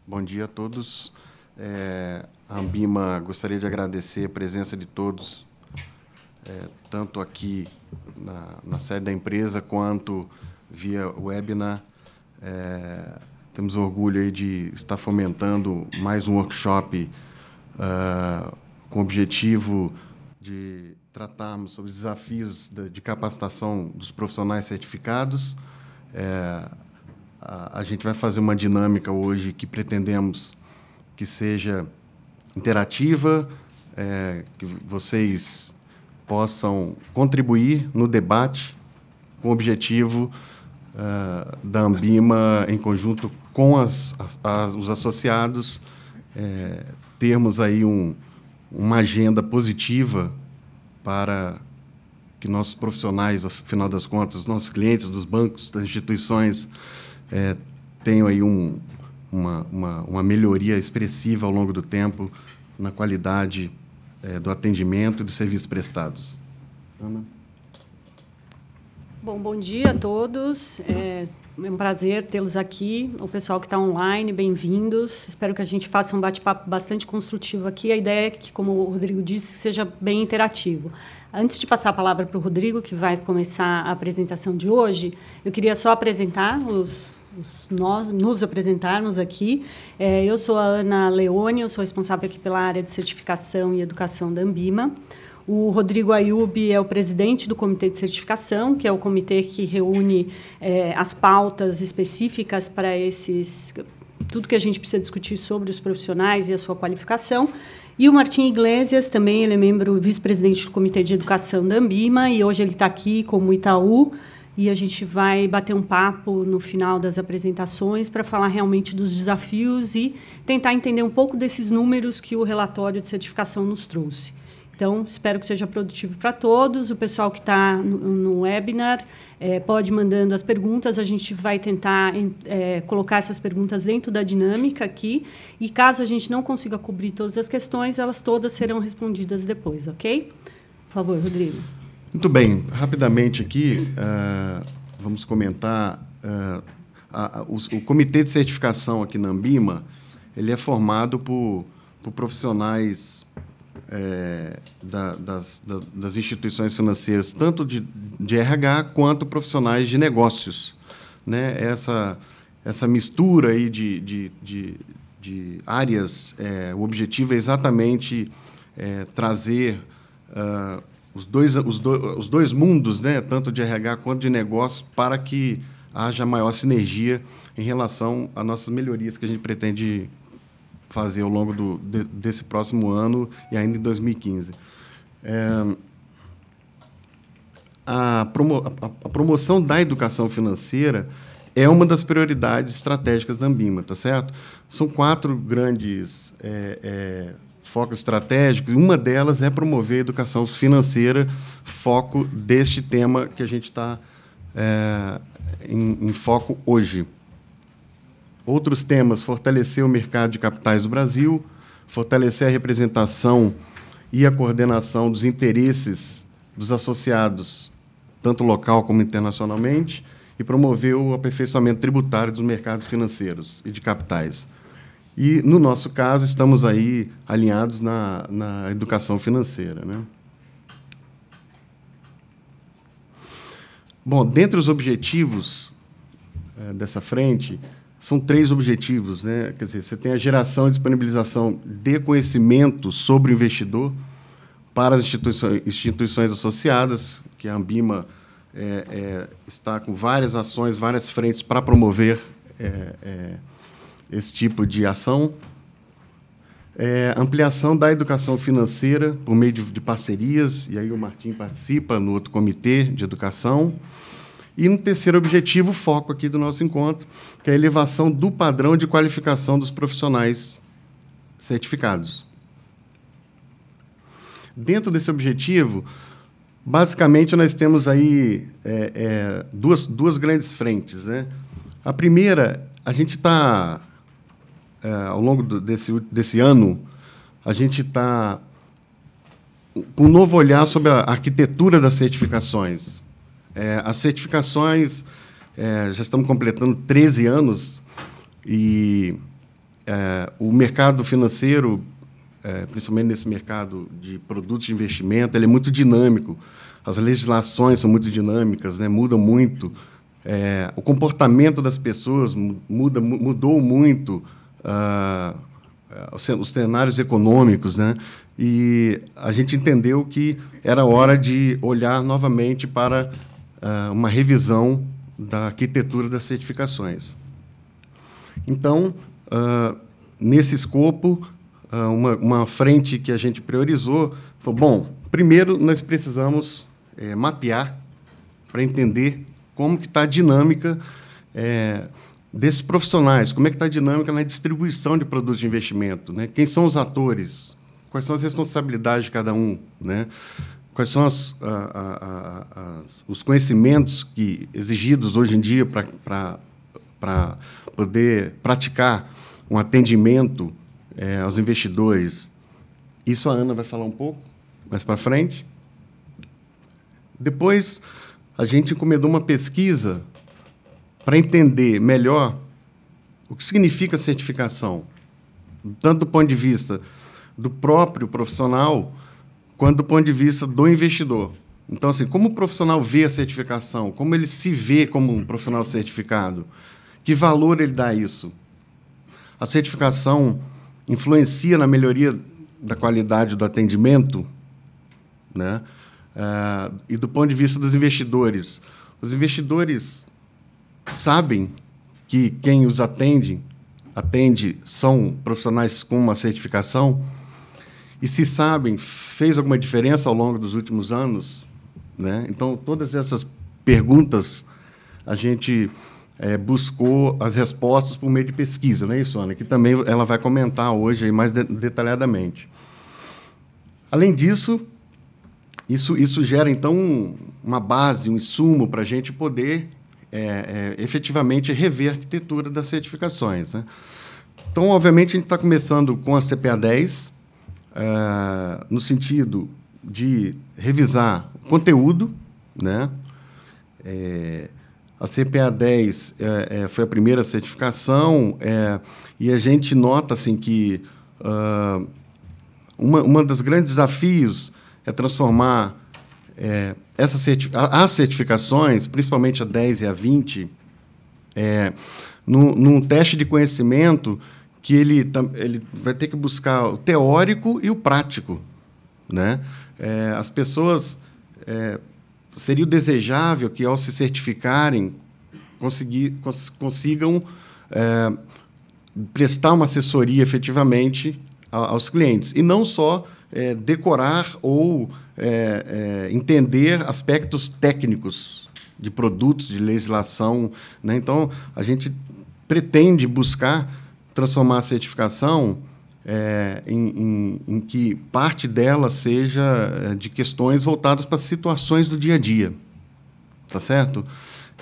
Bom dia a todos. A Ambima gostaria de agradecer a presença de todos, tanto aqui na sede da empresa, quanto via webinar. Temos orgulho aí de estar fomentando mais um workshop com o objetivo de tratarmos sobre os desafios de capacitação dos profissionais certificados. A gente vai fazer uma dinâmica hoje que pretendemos que seja interativa, que vocês possam contribuir no debate com o objetivo da Ambima, em conjunto com os associados, termos aí uma agenda positiva para que nossos profissionais, ao final das contas, nossos clientes dos bancos, das instituições, tenham aí uma melhoria expressiva ao longo do tempo na qualidade do atendimento e dos serviços prestados. Ana? Bom dia a todos. É um prazer tê-los aqui. O pessoal que está online, bem-vindos. Espero que a gente faça um bate-papo bastante construtivo aqui. A ideia é que, como o Rodrigo disse, seja bem interativo. Antes de passar a palavra para o Rodrigo, que vai começar a apresentação de hoje, eu queria só apresentar nos apresentarmos aqui. Eu sou a Ana Leone, eu sou responsável aqui pela área de certificação e educação da Ambima. O Rodrigo Ayub é o presidente do Comitê de Certificação, que é o comitê que reúne as pautas específicas para tudo que a gente precisa discutir sobre os profissionais e a sua qualificação. E o Martim Iglesias, também ele é membro vice-presidente do Comitê de Educação da Ambima, e hoje ele está aqui como Itaú, e a gente vai bater um papo no final das apresentações para falar realmente dos desafios e tentar entender um pouco desses números que o relatório de certificação nos trouxe. Então, espero que seja produtivo para todos. O pessoal que está no webinar pode ir mandando as perguntas. A gente vai tentar colocar essas perguntas dentro da dinâmica aqui. E, caso a gente não consiga cobrir todas as questões, elas todas serão respondidas depois, ok? Por favor, Rodrigo. Muito bem. Rapidamente aqui, vamos comentar. O Comitê de Certificação aqui na Ambima, ele é formado por profissionais das instituições financeiras, tanto de RH quanto profissionais de negócios, né? Essa mistura aí de áreas, o objetivo é exatamente trazer os dois mundos, né? Tanto de RH quanto de negócios, para que haja maior sinergia em relação às nossas melhorias que a gente pretende fazer ao longo desse próximo ano e ainda em 2015. A promoção da educação financeira é uma das prioridades estratégicas da Ambima, tá certo? São 4 grandes focos estratégicos, e uma delas é promover a educação financeira, foco deste tema que a gente está em foco hoje. Outros temas: fortalecer o mercado de capitais do Brasil, fortalecer a representação e a coordenação dos interesses dos associados, tanto local como internacionalmente, e promover o aperfeiçoamento tributário dos mercados financeiros e de capitais. E, no nosso caso, estamos aí alinhados na educação financeira, né? Bom, dentre os objetivos dessa frente, são 3 objetivos, né? Quer dizer, você tem a geração e disponibilização de conhecimento sobre o investidor para as instituições associadas, que a Ambima está com várias ações, várias frentes para promover esse tipo de ação. Ampliação da educação financeira por meio de parcerias, e aí o Martim participa no outro comitê de educação. E, no terceiro objetivo, o foco aqui do nosso encontro, que é a elevação do padrão de qualificação dos profissionais certificados. Dentro desse objetivo, basicamente, nós temos aí duas grandes frentes, né? A primeira, a gente está, ao longo desse ano, a gente está com um novo olhar sobre a arquitetura das certificações. As certificações já estamos completando 13 anos, e o mercado financeiro, principalmente nesse mercado de produtos de investimento, ele é muito dinâmico. As legislações são muito dinâmicas, né? Mudam muito. O comportamento das pessoas mudou muito, os cenários econômicos, né? E a gente entendeu que era hora de olhar novamente para uma revisão da arquitetura das certificações. Então, nesse escopo, uma frente que a gente priorizou foi, bom, primeiro nós precisamos mapear para entender como que está a dinâmica desses profissionais, como é que está a dinâmica na distribuição de produtos de investimento, né? Quem são os atores, quais são as responsabilidades de cada um, né? Quais são os conhecimentos exigidos hoje em dia para poder praticar um atendimento aos investidores. Isso a Ana vai falar um pouco mais para frente. Depois, a gente encomendou uma pesquisa para entender melhor o que significa certificação, tanto do ponto de vista do próprio profissional, quanto do ponto de vista do investidor. Então, assim, como o profissional vê a certificação, como ele se vê como um profissional certificado, que valor ele dá a isso? A certificação influencia na melhoria da qualidade do atendimento, né? E do ponto de vista dos investidores, os investidores sabem que quem os atende são profissionais com uma certificação, e se sabem, fez alguma diferença ao longo dos últimos anos, né? Então, todas essas perguntas, a gente buscou as respostas por meio de pesquisa, não é isso, Ana? Que também ela vai comentar hoje aí mais detalhadamente. Além disso, isso gera, então, uma base, um insumo para a gente poder efetivamente rever a arquitetura das certificações, né? Então, obviamente, a gente está começando com a CPA 10, no sentido de revisar o conteúdo, né? A CPA 10 foi a primeira certificação, e a gente nota assim, que uma dos grandes desafios é transformar as certificações, principalmente a 10 e a 20, num teste de conhecimento que ele vai ter que buscar o teórico e o prático, né? As pessoas seria desejável que, ao se certificarem, consigam prestar uma assessoria efetivamente aos clientes, e não só decorar ou entender aspectos técnicos de produtos, de legislação, né? Então, a gente pretende buscar transformar a certificação em que parte dela seja de questões voltadas para situações do dia a dia, tá certo?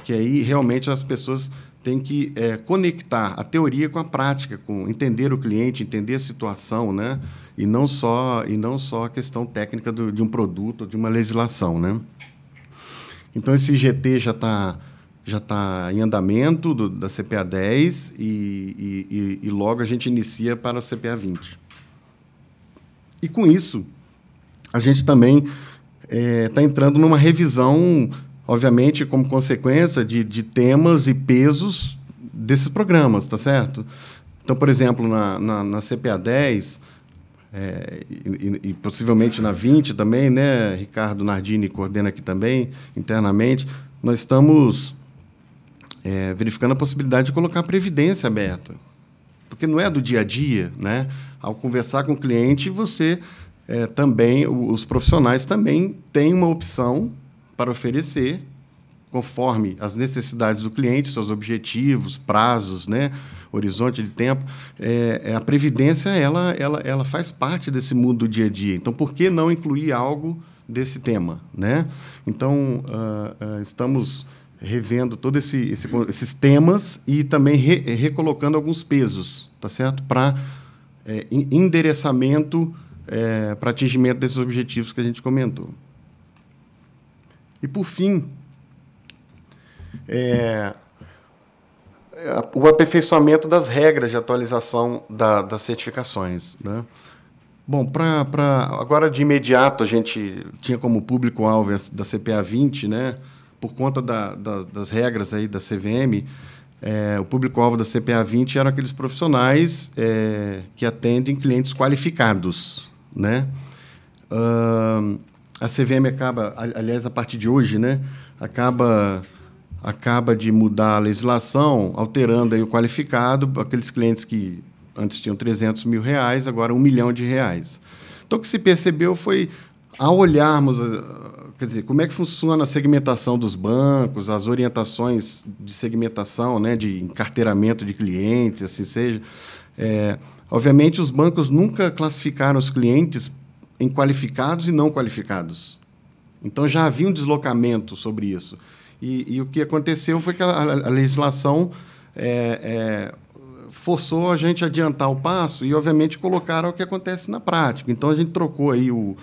Que aí realmente as pessoas têm que conectar a teoria com a prática, com entender o cliente, entender a situação, né? E não só a questão técnica de um produto ou de uma legislação, né? Então, esse GT já está em andamento da CPA 10 e logo a gente inicia para a CPA 20. E, com isso, a gente também está entrando numa revisão, obviamente, como consequência de temas e pesos desses programas, tá certo? Então, por exemplo, na CPA 10, e possivelmente na 20 também, né? Ricardo Nardini coordena aqui também, internamente, nós estamos verificando a possibilidade de colocar a previdência aberta, porque não é do dia a dia, né? Ao conversar com o cliente, você também, os profissionais também têm uma opção para oferecer, conforme as necessidades do cliente, seus objetivos, prazos, né? Horizonte de tempo. A previdência ela faz parte desse mundo do dia a dia. Então, por que não incluir algo desse tema, né? Então, estamos revendo todos esses temas e também recolocando alguns pesos, tá certo? Para endereçamento, para atingimento desses objetivos que a gente comentou. E, por fim, o aperfeiçoamento das regras de atualização das certificações, né? Bom, agora de imediato a gente tinha como público-alvo da CPA 20, né? Por conta das regras aí da CVM, o público-alvo da CPA 20 eram aqueles profissionais que atendem clientes qualificados, né? A CVM acaba, aliás, a partir de hoje, né? Acaba de mudar a legislação, alterando aí o qualificado, aqueles clientes que antes tinham R$300 mil, agora R$1 milhão. Então, o que se percebeu foi, ao olharmos, quer dizer, como é que funciona a segmentação dos bancos, as orientações de segmentação, né, de encarteiramento de clientes, assim seja. Obviamente, os bancos nunca classificaram os clientes em qualificados e não qualificados. Então, já havia um deslocamento sobre isso. E o que aconteceu foi que a legislação forçou a gente a adiantar o passo e, obviamente, colocar o que acontece na prática. Então, a gente trocou aí o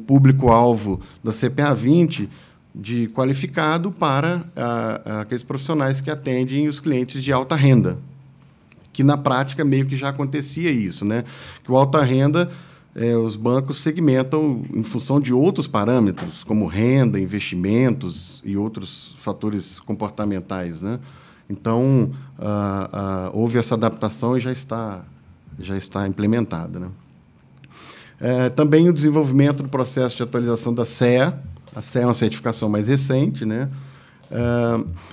público-alvo da CPA 20 de qualificado para aqueles profissionais que atendem os clientes de alta renda, que, na prática, meio que já acontecia isso, né? Que o alta renda, os bancos segmentam em função de outros parâmetros, como renda, investimentos e outros fatores comportamentais, né? Então, houve essa adaptação e já está implementada, né? Também o desenvolvimento do processo de atualização da CEA. A CEA é uma certificação mais recente, né?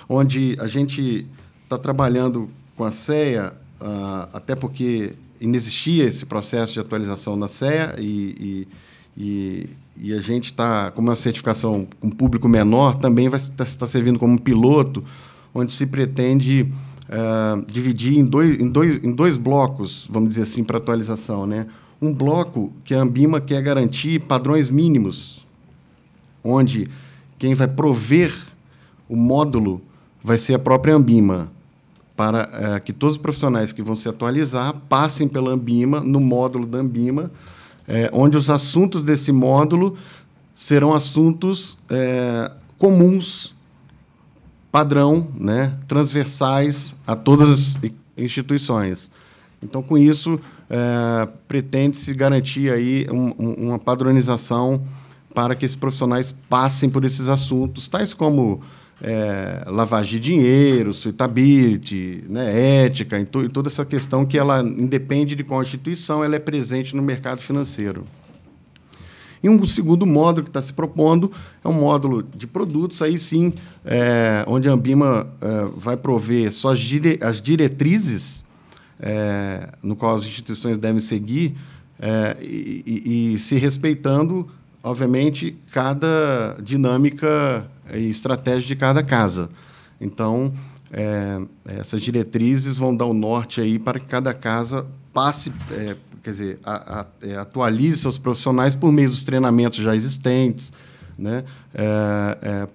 Onde a gente está trabalhando com a CEA, até porque inexistia esse processo de atualização na CEA e a gente está, como é uma certificação com público menor, também vai estar servindo como um piloto, onde se pretende dividir em dois blocos, vamos dizer assim, para atualização, né? Um bloco que a Anbima quer garantir padrões mínimos, onde quem vai prover o módulo vai ser a própria Anbima, para que todos os profissionais que vão se atualizar passem pela Anbima, no módulo da Anbima, onde os assuntos desse módulo serão assuntos comuns, padrão, né, transversais a todas as instituições. Então, com isso, pretende-se garantir aí uma padronização para que esses profissionais passem por esses assuntos, tais como lavagem de dinheiro, suitability, né, ética, e toda essa questão que ela independe de qual instituição ela é presente no mercado financeiro. E um segundo módulo que está se propondo é um módulo de produtos, aí sim, onde a Anbima vai prover só as diretrizes no qual as instituições devem seguir e se respeitando, obviamente, cada dinâmica e estratégia de cada casa. Então, essas diretrizes vão dar o norte aí para que cada casa passe, quer dizer, atualize seus profissionais por meio dos treinamentos já existentes, né?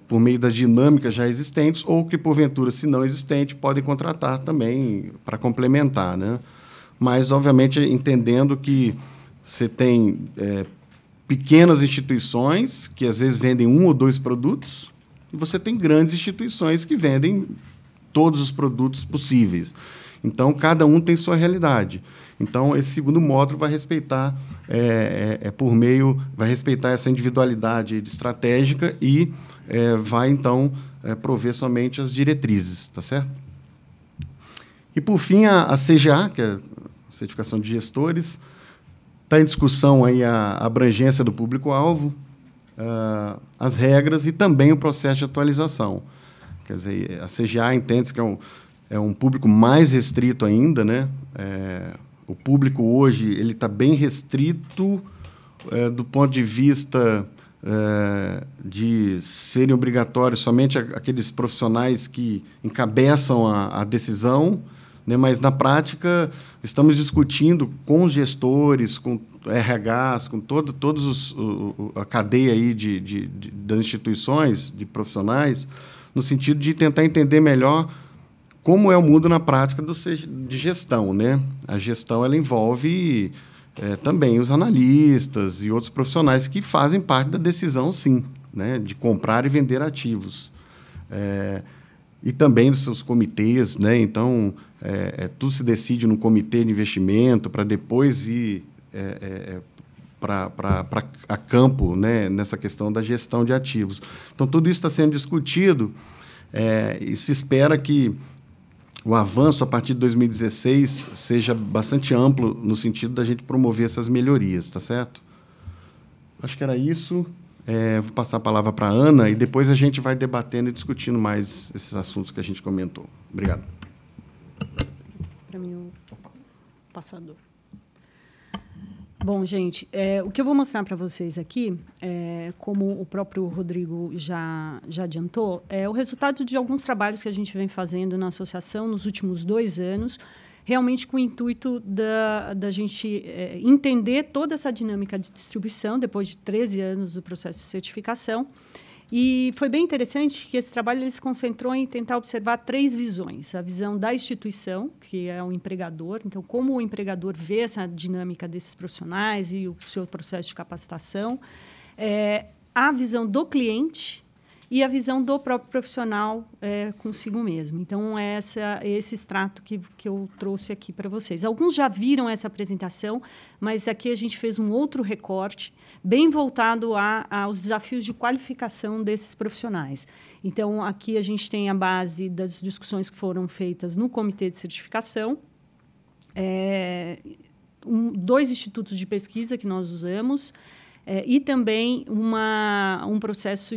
Por meio das dinâmicas já existentes, ou que, porventura, se não existente, podem contratar também para complementar, né? Mas, obviamente, entendendo que você tem pequenas instituições que, às vezes, vendem 1 ou 2 produtos, e você tem grandes instituições que vendem todos os produtos possíveis. Então, cada um tem sua realidade. Então, esse segundo módulo vai respeitar, vai respeitar essa individualidade estratégica e vai, então, prover somente as diretrizes, tá certo? E, por fim, a CGA, que é a Certificação de Gestores, está em discussão aí a abrangência do público-alvo, as regras e também o processo de atualização. Quer dizer, a CGA entende que é um público mais restrito ainda, né? O público hoje ele está bem restrito do ponto de vista de serem obrigatórios somente aqueles profissionais que encabeçam a decisão, né? Mas, na prática, estamos discutindo com os gestores, com RHs, com todos a cadeia aí das instituições, de profissionais, no sentido de tentar entender melhor como é o mundo na prática de gestão, né? A gestão ela envolve também os analistas e outros profissionais que fazem parte da decisão, sim, né? De comprar e vender ativos. e também dos seus comitês, né? Então, tudo se decide no comitê de investimento para depois ir para a campo, né? Nessa questão da gestão de ativos. Então, tudo isso está sendo discutido e se espera que o avanço a partir de 2016 seja bastante amplo no sentido da gente promover essas melhorias, tá certo? Acho que era isso. Vou passar a palavra para a Ana e depois a gente vai debatendo e discutindo mais esses assuntos que a gente comentou. Obrigado. Para mim, o passador. Bom, gente, o que eu vou mostrar para vocês aqui, como o próprio Rodrigo já adiantou, é o resultado de alguns trabalhos que a gente vem fazendo na associação nos últimos 2 anos, realmente com o intuito da gente entender toda essa dinâmica de distribuição, depois de 13 anos do processo de certificação. E foi bem interessante que esse trabalho ele se concentrou em tentar observar 3 visões. A visão da instituição, que é o empregador, então, como o empregador vê essa dinâmica desses profissionais e o seu processo de capacitação. A visão do cliente e a visão do próprio profissional consigo mesmo. Então, esse extrato que eu trouxe aqui para vocês. Alguns já viram essa apresentação, mas aqui a gente fez um outro recorte, bem voltado aos desafios de qualificação desses profissionais. Então, aqui a gente tem a base das discussões que foram feitas no Comitê de Certificação, 2 institutos de pesquisa que nós usamos, e também um processo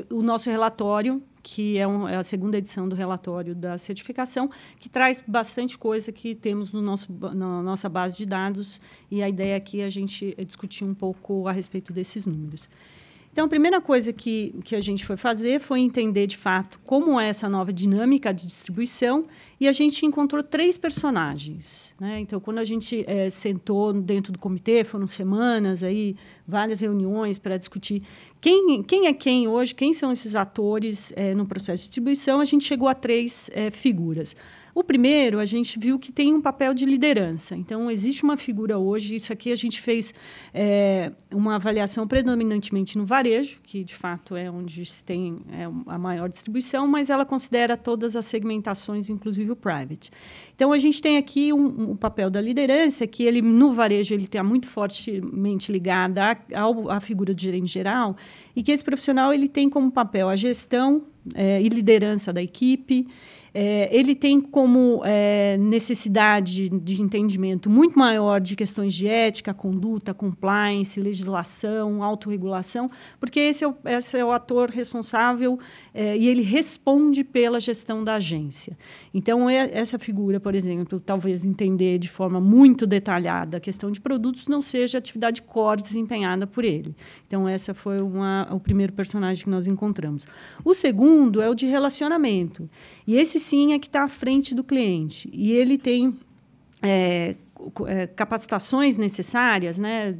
o nosso relatório, que é a 2ª edição do relatório da certificação, que traz bastante coisa que temos na nossa base de dados, e a ideia aqui é a gente discutir um pouco a respeito desses números. Então, a primeira coisa que a gente foi fazer foi entender, de fato, como é essa nova dinâmica de distribuição, e a gente encontrou 3 personagens, né? Então, quando a gente sentou dentro do comitê, foram semanas, aí, várias reuniões para discutir quem é quem hoje, quem são esses atores no processo de distribuição, a gente chegou a 3 figuras. O primeiro, a gente viu que tem um papel de liderança. Então, existe uma figura hoje, isso aqui a gente fez uma avaliação predominantemente no varejo, que, de fato, é onde se tem a maior distribuição, mas ela considera todas as segmentações, inclusive o private. Então, a gente tem aqui um papel da liderança, que ele, no varejo, ele está muito fortemente ligado à figura do gerente geral, e que esse profissional ele tem como papel a gestão e liderança da equipe. Ele tem como necessidade de entendimento muito maior de questões de ética, conduta, compliance, legislação, autorregulação, porque esse é o ator responsável e ele responde pela gestão da agência. Então, essa figura, por exemplo, talvez entender de forma muito detalhada a questão de produtos não seja a atividade core desempenhada por ele. Então, essa foi o primeiro personagem que nós encontramos. O segundo é o de relacionamento. E esse, sim, é que está à frente do cliente. E ele tem capacitações necessárias, né,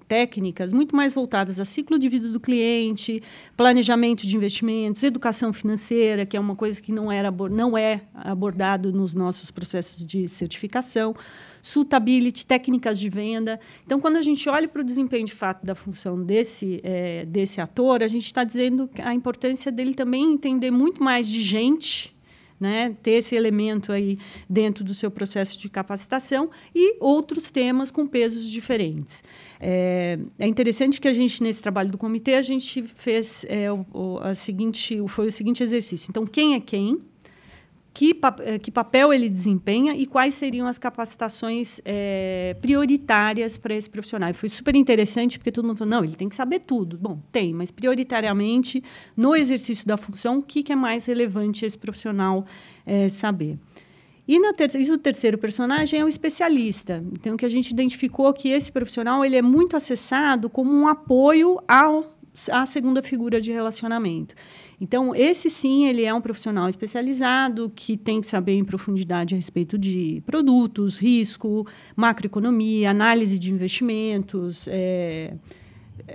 técnicas, muito mais voltadas a ciclo de vida do cliente, planejamento de investimentos, educação financeira, que é uma coisa que não é abordado nos nossos processos de certificação, suitability, técnicas de venda. Então, quando a gente olha para o desempenho, de fato, da função desse ator, a gente está dizendo a importância dele também entender muito mais de gente, né, ter esse elemento aí dentro do seu processo de capacitação e outros temas com pesos diferentes. É interessante que a gente, nesse trabalho do comitê, a gente fez foi o seguinte exercício. Então, quem é quem? Que papel ele desempenha e quais seriam as capacitações prioritárias para esse profissional. E foi super interessante, porque todo mundo falou, não, ele tem que saber tudo. Bom, tem, mas prioritariamente, no exercício da função, o que é mais relevante esse profissional saber. E o terceiro personagem é o especialista. Então, que a gente identificou que esse profissional ele é muito acessado como um apoio à segunda figura de relacionamento. Então, esse, sim, ele é um profissional especializado que tem que saber em profundidade a respeito de produtos, risco, macroeconomia, análise de investimentos,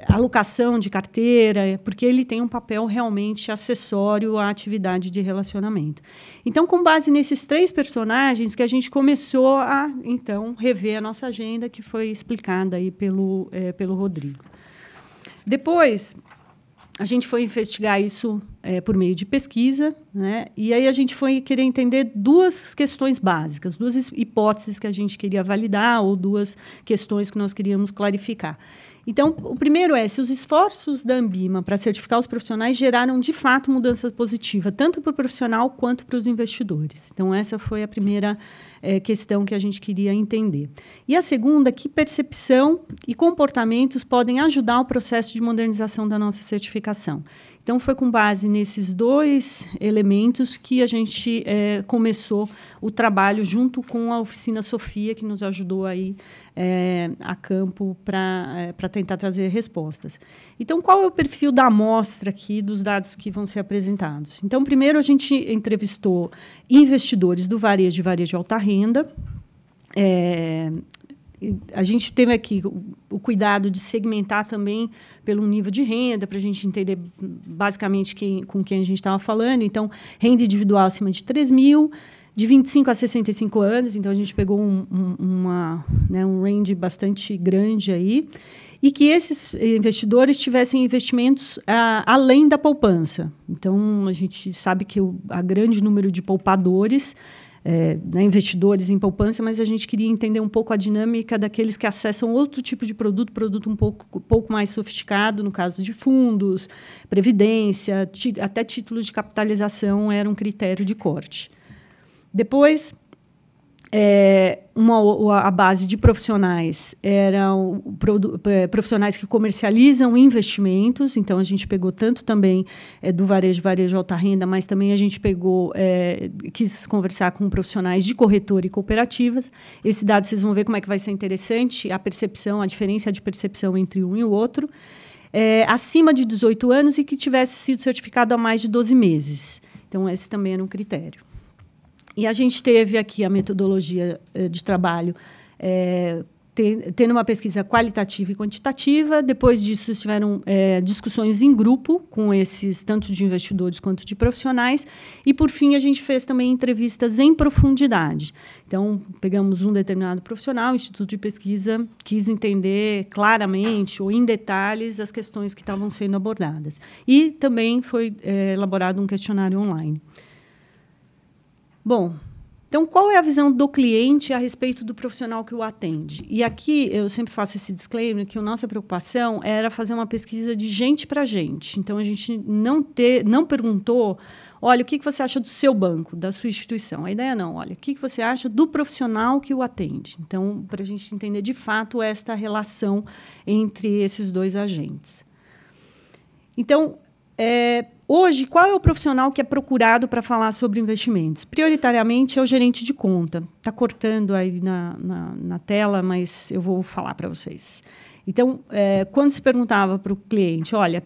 alocação de carteira, porque ele tem um papel realmente acessório à atividade de relacionamento. Então, com base nesses 3 personagens, que a gente começou a, então, rever a nossa agenda, que foi explicada aí pelo Rodrigo. Depois, a gente foi investigar isso por meio de pesquisa, né? E aí a gente foi querer entender duas questões básicas, duas hipóteses que a gente queria validar ou duas questões que nós queríamos clarificar. Então, o primeiro é se os esforços da Ambima para certificar os profissionais geraram, de fato, mudança positiva, tanto para o profissional quanto para os investidores. Então, essa foi a primeira questão que a gente queria entender. E a segunda, que percepção e comportamentos podem ajudar o processo de modernização da nossa certificação. Então, foi com base nesses dois elementos que a gente começou o trabalho junto com a oficina Sofia, que nos ajudou aí a campo para tentar trazer respostas. Então, qual é o perfil da amostra aqui dos dados que vão ser apresentados? Então, primeiro, a gente entrevistou investidores do varejo e varejo de alta renda. A gente teve aqui o cuidado de segmentar também pelo nível de renda, para a gente entender basicamente com quem a gente estava falando. Então, renda individual acima de 3 mil, de 25 a 65 anos. Então, a gente pegou um range bastante grande aí. E que esses investidores tivessem investimentos além da poupança. Então, a gente sabe que há grande número de poupadores, investidores em poupança, mas a gente queria entender um pouco a dinâmica daqueles que acessam outro tipo de produto um pouco mais sofisticado, no caso de fundos, previdência, até títulos de capitalização era um critério de corte. Depois, a base de profissionais eram profissionais que comercializam investimentos. Então, a gente pegou tanto também do varejo alta renda, mas também a gente quis conversar com profissionais de corretora e cooperativas. Esse dado, vocês vão ver como é que vai ser interessante, a diferença de percepção entre um e o outro. Acima de 18 anos e que tivesse sido certificado há mais de 12 meses. Então, esse também era um critério. E a gente teve aqui a metodologia de trabalho, tendo uma pesquisa qualitativa e quantitativa. Depois disso, tiveram discussões em grupo com esses, tanto de investidores quanto de profissionais. E, por fim, a gente fez também entrevistas em profundidade. Então, pegamos um determinado profissional, o Instituto de Pesquisa quis entender claramente ou em detalhes as questões que estavam sendo abordadas. E também foi elaborado um questionário online. Bom, então, qual é a visão do cliente a respeito do profissional que o atende? E aqui, eu sempre faço esse disclaimer, que a nossa preocupação era fazer uma pesquisa de gente para gente. Então, a gente não perguntou, olha, o que você acha do seu banco, da sua instituição? A ideia não, olha, o que você acha do profissional que o atende? Então, para a gente entender, de fato, esta relação entre esses dois agentes. Então, hoje, qual é o profissional que é procurado para falar sobre investimentos? Prioritariamente é o gerente de conta. Está cortando aí na tela, mas eu vou falar para vocês. Então, quando se perguntava para o cliente, olha,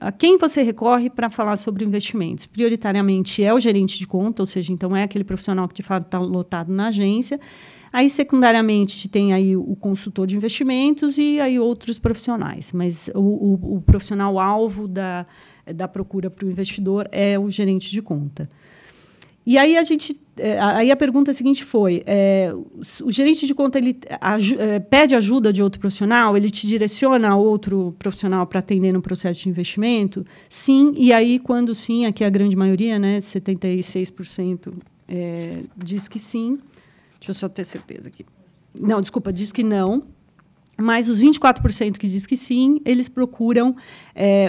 a quem você recorre para falar sobre investimentos? Prioritariamente é o gerente de conta, ou seja, então é aquele profissional que de fato está lotado na agência. Aí, secundariamente, tem aí o consultor de investimentos e aí outros profissionais. Mas o profissional-alvo da procura para o investidor é o gerente de conta. E aí a pergunta seguinte foi, o gerente de conta ele pede ajuda de outro profissional? Ele te direciona a outro profissional para atender no processo de investimento? Sim, e aí quando sim, aqui a grande maioria, né, 76% diz que sim. Deixa eu só ter certeza aqui. Não, desculpa, diz que não. Mas os 24% que diz que sim, eles procuram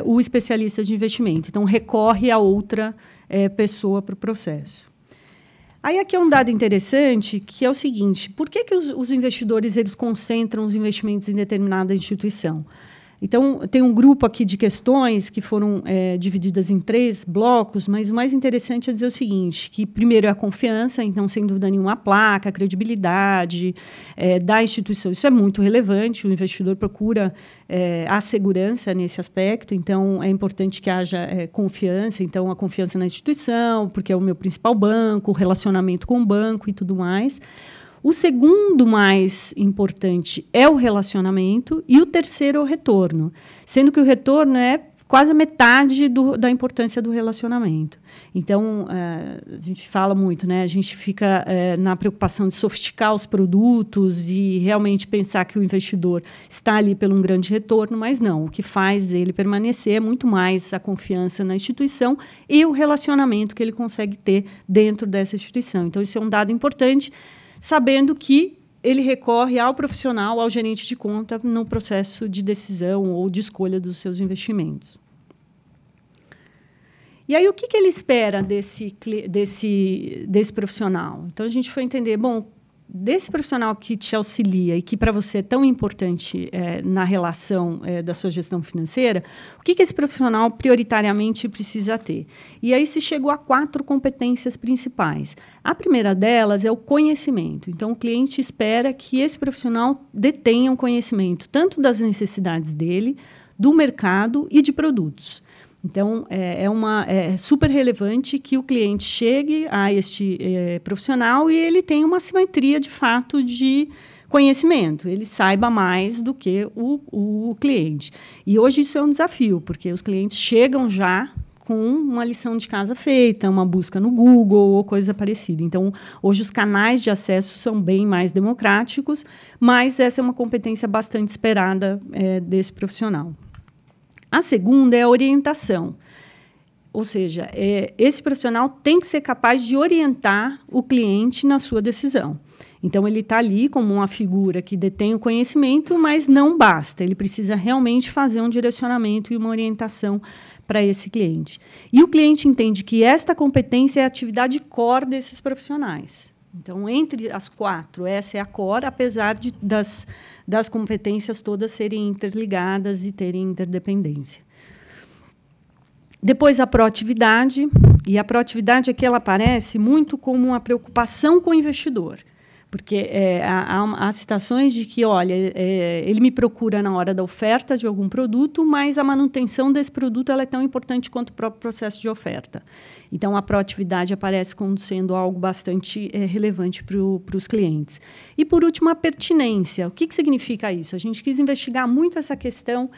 o especialista de investimento. Então, recorre a outra pessoa para o processo. Aí, aqui é um dado interessante, que é o seguinte, por que os investidores eles concentram os investimentos em determinada instituição? Então, tem um grupo aqui de questões que foram divididas em 3 blocos, mas o mais interessante é dizer o seguinte, que primeiro é a confiança, então, sem dúvida nenhuma, a placa, a credibilidade da instituição. Isso é muito relevante, o investidor procura a segurança nesse aspecto, então, é importante que haja confiança, então, a confiança na instituição, porque é o meu principal banco, o relacionamento com o banco e tudo mais. O segundo mais importante é o relacionamento e o terceiro é o retorno, sendo que o retorno é quase a metade da importância do relacionamento. Então, a gente fala muito, né? A gente fica na preocupação de sofisticar os produtos e realmente pensar que o investidor está ali pelo um grande retorno, mas não. O que faz ele permanecer é muito mais a confiança na instituição e o relacionamento que ele consegue ter dentro dessa instituição. Então, isso é um dado importante, sabendo que ele recorre ao profissional, ao gerente de conta, no processo de decisão ou de escolha dos seus investimentos. E aí, o que ele espera desse profissional? Então, a gente foi entender, bom, desse profissional que te auxilia e que para você é tão importante na relação da sua gestão financeira, o que esse profissional prioritariamente precisa ter? E aí se chegou a 4 competências principais. A primeira delas é o conhecimento. Então, o cliente espera que esse profissional detenha um conhecimento tanto das necessidades dele, do mercado e de produtos. Então, é super relevante que o cliente chegue a este profissional e ele tenha uma simetria, de fato, de conhecimento. Ele saiba mais do que o cliente. E hoje isso é um desafio, porque os clientes chegam já com uma lição de casa feita, uma busca no Google ou coisa parecida. Então, hoje os canais de acesso são bem mais democráticos, mas essa é uma competência bastante esperada desse profissional. A segunda é a orientação, ou seja, esse profissional tem que ser capaz de orientar o cliente na sua decisão. Então, ele está ali como uma figura que detém o conhecimento, mas não basta, ele precisa realmente fazer um direcionamento e uma orientação para esse cliente. E o cliente entende que esta competência é a atividade core desses profissionais. Então, entre as 4, essa é a core, apesar das competências todas serem interligadas e terem interdependência. Depois, a proatividade. E a proatividade aqui ela aparece muito como uma preocupação com o investidor. Porque há situações de que, olha, ele me procura na hora da oferta de algum produto, mas a manutenção desse produto ela é tão importante quanto o próprio processo de oferta. Então, a proatividade aparece como sendo algo bastante relevante para os clientes. E, por último, a pertinência. O que significa isso? A gente quis investigar muito essa questão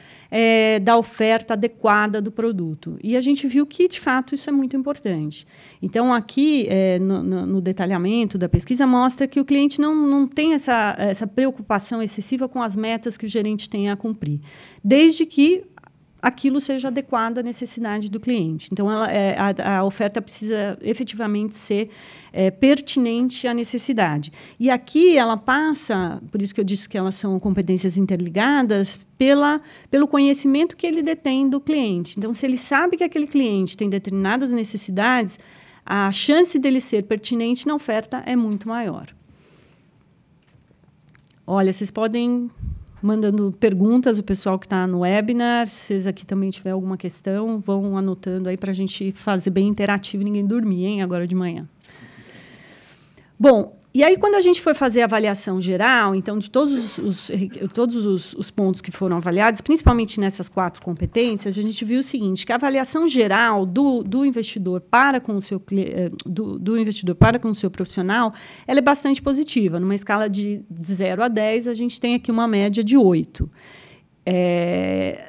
da oferta adequada do produto. E a gente viu que, de fato, isso é muito importante. Então, aqui, no detalhamento da pesquisa, mostra que o cliente não tem essa preocupação excessiva com as metas que o gerente tem a cumprir, desde que aquilo seja adequado à necessidade do cliente. Então, a oferta precisa efetivamente ser pertinente à necessidade. E aqui ela passa, por isso que eu disse que elas são competências interligadas, pelo conhecimento que ele detém do cliente. Então, se ele sabe que aquele cliente tem determinadas necessidades, a chance dele ser pertinente na oferta é muito maior. Olha, vocês podem mandando perguntas, o pessoal que está no webinar, se vocês aqui também tiver alguma questão, vão anotando aí para a gente fazer bem interativo e ninguém dormir, hein, agora de manhã. Bom, e aí quando a gente foi fazer a avaliação geral, então, de todos os pontos que foram avaliados, principalmente nessas 4 competências, a gente viu o seguinte, que a avaliação geral do investidor para com o seu profissional, ela é bastante positiva. Numa escala de 0 a 10, a gente tem aqui uma média de 8.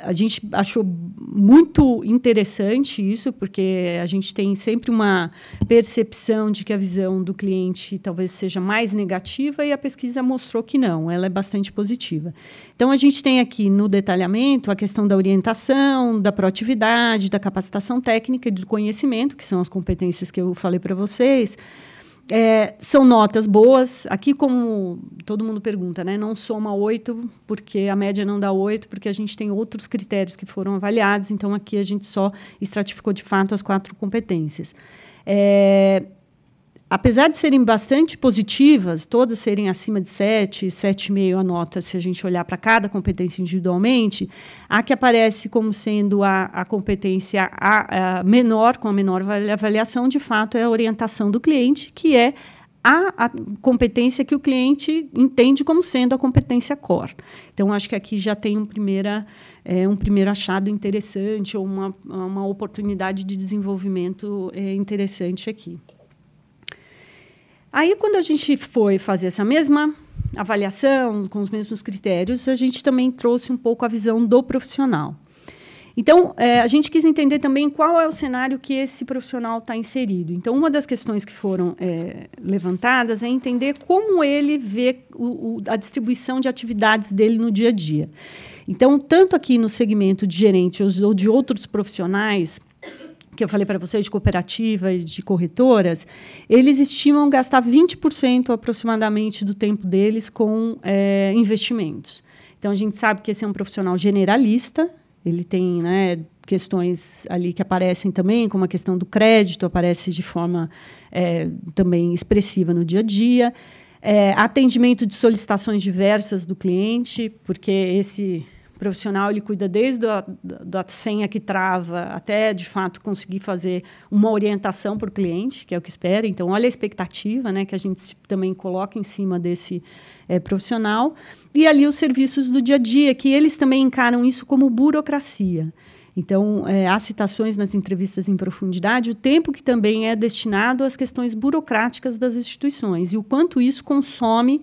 A gente achou muito interessante isso, porque a gente tem sempre uma percepção de que a visão do cliente talvez seja mais negativa, e a pesquisa mostrou que não, ela é bastante positiva. Então, a gente tem aqui no detalhamento a questão da orientação, da proatividade, da capacitação técnica e do conhecimento, que são as competências que eu falei para vocês. São notas boas. Aqui, como todo mundo pergunta, né, não soma 8, porque a média não dá 8, porque a gente tem outros critérios que foram avaliados, então aqui a gente só estratificou de fato as 4 competências. Apesar de serem bastante positivas, todas serem acima de 7, 7,5 a nota, se a gente olhar para cada competência individualmente, a que aparece como sendo a competência menor, com a menor avaliação, de fato, é a orientação do cliente, que é a competência que o cliente entende como sendo a competência core. Então, acho que aqui já tem um primeiro achado interessante, ou uma oportunidade de desenvolvimento interessante aqui. Aí, quando a gente foi fazer essa mesma avaliação, com os mesmos critérios, a gente também trouxe um pouco a visão do profissional. Então, a gente quis entender também qual é o cenário que esse profissional está inserido. Então, uma das questões que foram levantadas é entender como ele vê a distribuição de atividades dele no dia a dia. Então, tanto aqui no segmento de gerentes ou de outros profissionais, que eu falei para vocês, de cooperativa e de corretoras, eles estimam gastar 20% aproximadamente do tempo deles com investimentos. Então, a gente sabe que esse é um profissional generalista, ele tem, né, questões ali que aparecem também, como a questão do crédito, aparece de forma também expressiva no dia a dia. Atendimento de solicitações diversas do cliente, porque esse profissional ele cuida desde da senha que trava até, de fato, conseguir fazer uma orientação para o cliente, que é o que espera. Então, olha a expectativa, né, que a gente também coloca em cima desse profissional. E ali os serviços do dia a dia, que eles também encaram isso como burocracia. Então, há citações nas entrevistas em profundidade, o tempo que também é destinado às questões burocráticas das instituições e o quanto isso consome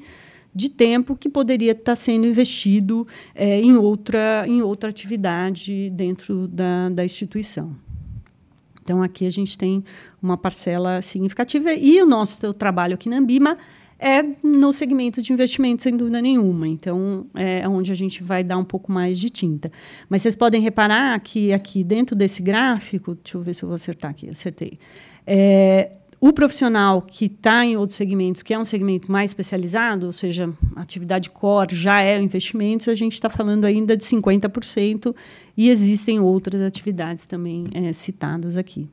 de tempo que poderia estar sendo investido em outra atividade dentro da instituição. Então, aqui a gente tem uma parcela significativa e o nosso trabalho aqui na Ambima é no segmento de investimentos, sem dúvida nenhuma. Então, é onde a gente vai dar um pouco mais de tinta. Mas vocês podem reparar que aqui dentro desse gráfico, deixa eu ver se eu vou acertar aqui, acertei. O profissional que está em outros segmentos, que é um segmento mais especializado, ou seja, a atividade core já é investimentos, a gente está falando ainda de 50% e existem outras atividades também citadas aqui.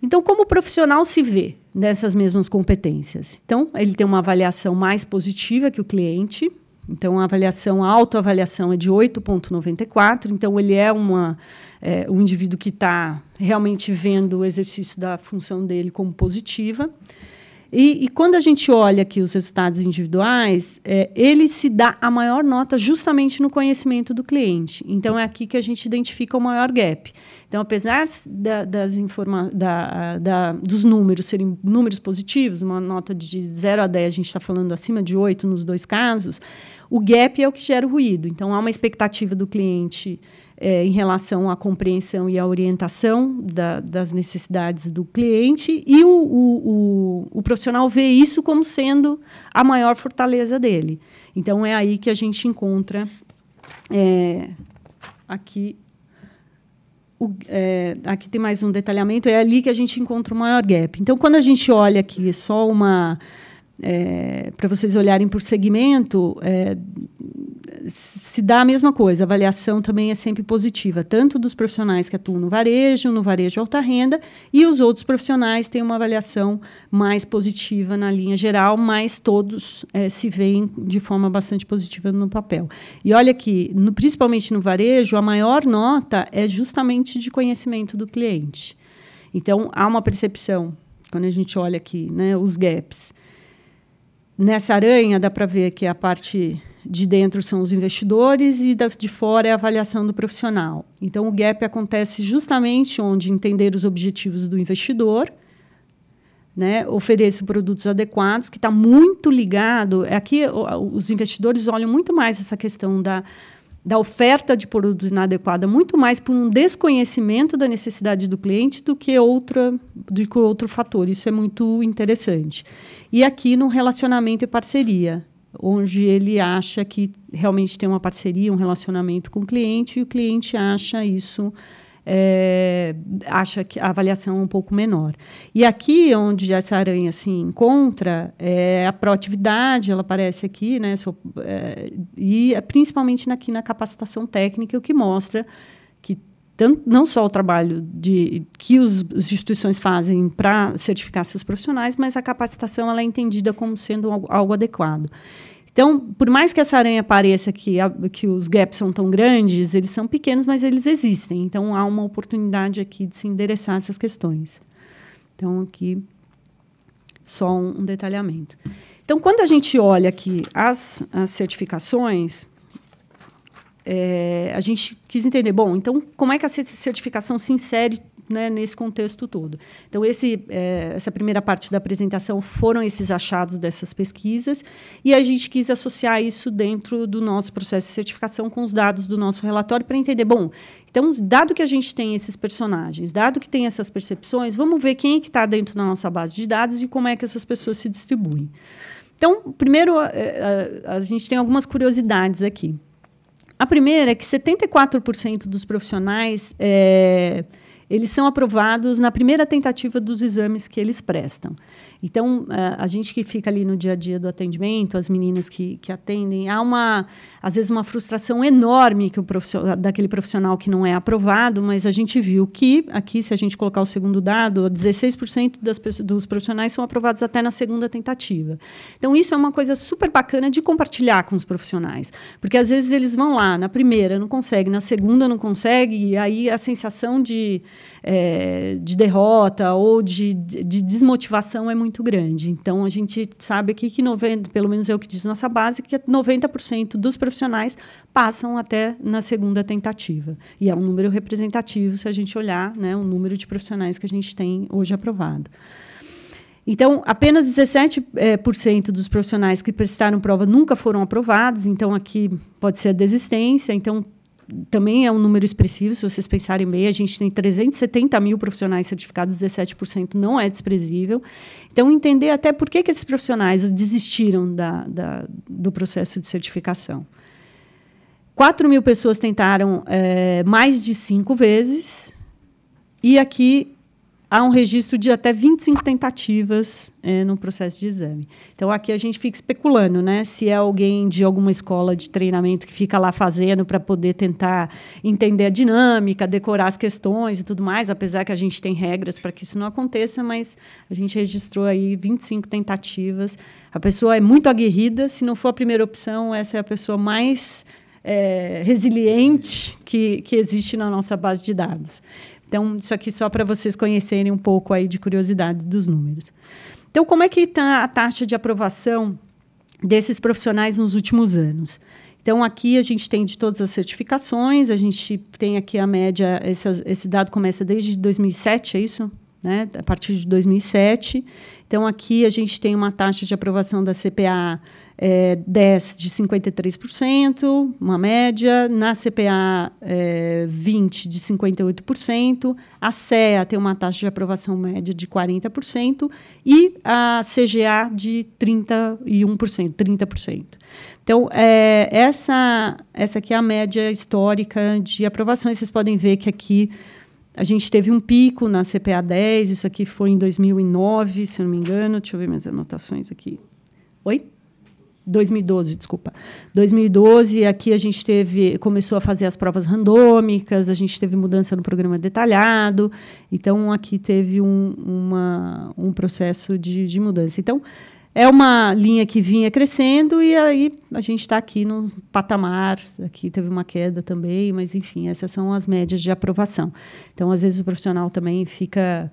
Então, como o profissional se vê nessas mesmas competências? Então, ele tem uma avaliação mais positiva que o cliente. Então, a autoavaliação é de 8,94. Então, ele é um indivíduo que está realmente vendo o exercício da função dele como positiva. E quando a gente olha aqui os resultados individuais, ele se dá a maior nota justamente no conhecimento do cliente. Então, é aqui que a gente identifica o maior gap. Então, apesar dos números serem números positivos, uma nota de 0 a 10, a gente está falando acima de 8 nos dois casos, o gap é o que gera o ruído. Então, há uma expectativa do cliente em relação à compreensão e à orientação das necessidades do cliente e o profissional vê isso como sendo a maior fortaleza dele. Então, é aí que a gente encontra aqui... aqui tem mais um detalhamento, é ali que a gente encontra o maior gap. Então, quando a gente olha aqui só para vocês olharem por segmento, se dá a mesma coisa, a avaliação também é sempre positiva, tanto dos profissionais que atuam no varejo alta renda, e os outros profissionais têm uma avaliação mais positiva na linha geral, mas todos se veem de forma bastante positiva no papel. E olha aqui, principalmente no varejo, a maior nota é justamente de conhecimento do cliente. Então, há uma percepção, quando a gente olha aqui, né, os gaps. Nessa aranha, dá para ver que a parte de dentro são os investidores e de fora é a avaliação do profissional. Então, o gap acontece justamente onde entender os objetivos do investidor, né, oferecer produtos adequados, que está muito ligado... Aqui, os investidores olham muito mais essa questão da oferta de produto inadequada, muito mais por um desconhecimento da necessidade do cliente do que outro fator. Isso é muito interessante. E aqui no relacionamento e parceria, onde ele acha que realmente tem uma parceria, um relacionamento com o cliente, e o cliente acha isso, acha que a avaliação é um pouco menor. E aqui, onde essa aranha se encontra, a proatividade, ela aparece aqui, né, e principalmente aqui na capacitação técnica, o que mostra que não só o trabalho que as instituições fazem para certificar seus profissionais, mas a capacitação ela é entendida como sendo algo adequado. Então, por mais que essa aranha pareça que os gaps são tão grandes, eles são pequenos, mas eles existem. Então, há uma oportunidade aqui de se endereçar essas questões. Então, aqui, só um detalhamento. Então, quando a gente olha aqui as certificações... a gente quis entender, bom, então, como é que a certificação se insere né, nesse contexto todo. Então, essa primeira parte da apresentação foram esses achados dessas pesquisas, e a gente quis associar isso dentro do nosso processo de certificação com os dados do nosso relatório para entender, bom, então, dado que a gente tem esses personagens, dado que tem essas percepções, vamos ver quem é que está dentro da nossa base de dados e como é que essas pessoas se distribuem. Então, primeiro, a gente tem algumas curiosidades aqui. A primeira é que 74% dos profissionais eles são aprovados na primeira tentativa dos exames que eles prestam. Então, a gente que fica ali no dia a dia do atendimento, as meninas que atendem, há, às vezes, uma frustração enorme daquele profissional que não é aprovado, mas a gente viu que, aqui, se a gente colocar o segundo dado, 16% dos profissionais são aprovados até na segunda tentativa. Então, isso é uma coisa super bacana de compartilhar com os profissionais, porque, às vezes, eles vão lá, na primeira não consegue, na segunda não consegue, e aí a sensação de derrota ou de desmotivação é muito grande. Então, a gente sabe aqui que pelo menos é o que diz nossa base, que 90% dos profissionais passam até na segunda tentativa. E é um número representativo, se a gente olhar, né, o número de profissionais que a gente tem hoje aprovado. Então, apenas 17% dos profissionais que prestaram prova nunca foram aprovados. Então, aqui pode ser a desistência. Então, também é um número expressivo, se vocês pensarem bem, a gente tem 370 mil profissionais certificados, 17% não é desprezível. Então, entender até por que esses profissionais desistiram do processo de certificação. 4 mil pessoas tentaram mais de 5 vezes, e aqui há um registro de até 25 tentativas no processo de exame. Então, aqui a gente fica especulando, né, se é alguém de alguma escola de treinamento que fica lá fazendo para poder tentar entender a dinâmica, decorar as questões e tudo mais, apesar que a gente tem regras para que isso não aconteça, mas a gente registrou aí 25 tentativas. A pessoa é muito aguerrida, se não for a primeira opção, essa é a pessoa mais resiliente que existe na nossa base de dados. Então, isso aqui só para vocês conhecerem um pouco aí de curiosidade dos números. Então, como é que está a taxa de aprovação desses profissionais nos últimos anos? Então, aqui a gente tem de todas as certificações, a gente tem aqui a média, esse dado começa desde 2007, é isso? Né? A partir de 2007. Então, aqui a gente tem uma taxa de aprovação da CPA 10 de 53%, uma média, na CPA 20 de 58%, a CEA tem uma taxa de aprovação média de 40% e a CGA de 30%. Então, essa aqui é a média histórica de aprovações. Vocês podem ver que aqui a gente teve um pico na CPA 10, isso aqui foi em 2009, se eu não me engano. Deixa eu ver minhas anotações aqui. Oi? 2012, desculpa. 2012, aqui a gente começou a fazer as provas randômicas, a gente teve mudança no programa detalhado, então aqui teve um processo de mudança. Então, é uma linha que vinha crescendo e aí a gente está aqui no patamar, aqui teve uma queda também, mas, enfim, essas são as médias de aprovação. Então, às vezes, o profissional também fica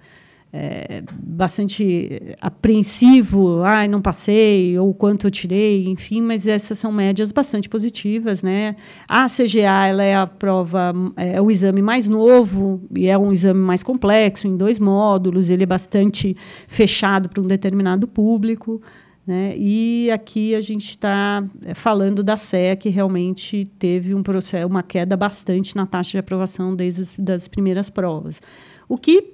bastante apreensivo, não passei, ou quanto eu tirei, enfim, mas essas são médias bastante positivas, né? A CGA, ela é a prova, é o exame mais novo e é um exame mais complexo, em 2 módulos, ele é bastante fechado para um determinado público, né? E aqui a gente está falando da CEA, que realmente teve uma queda bastante na taxa de aprovação desde as primeiras provas. O que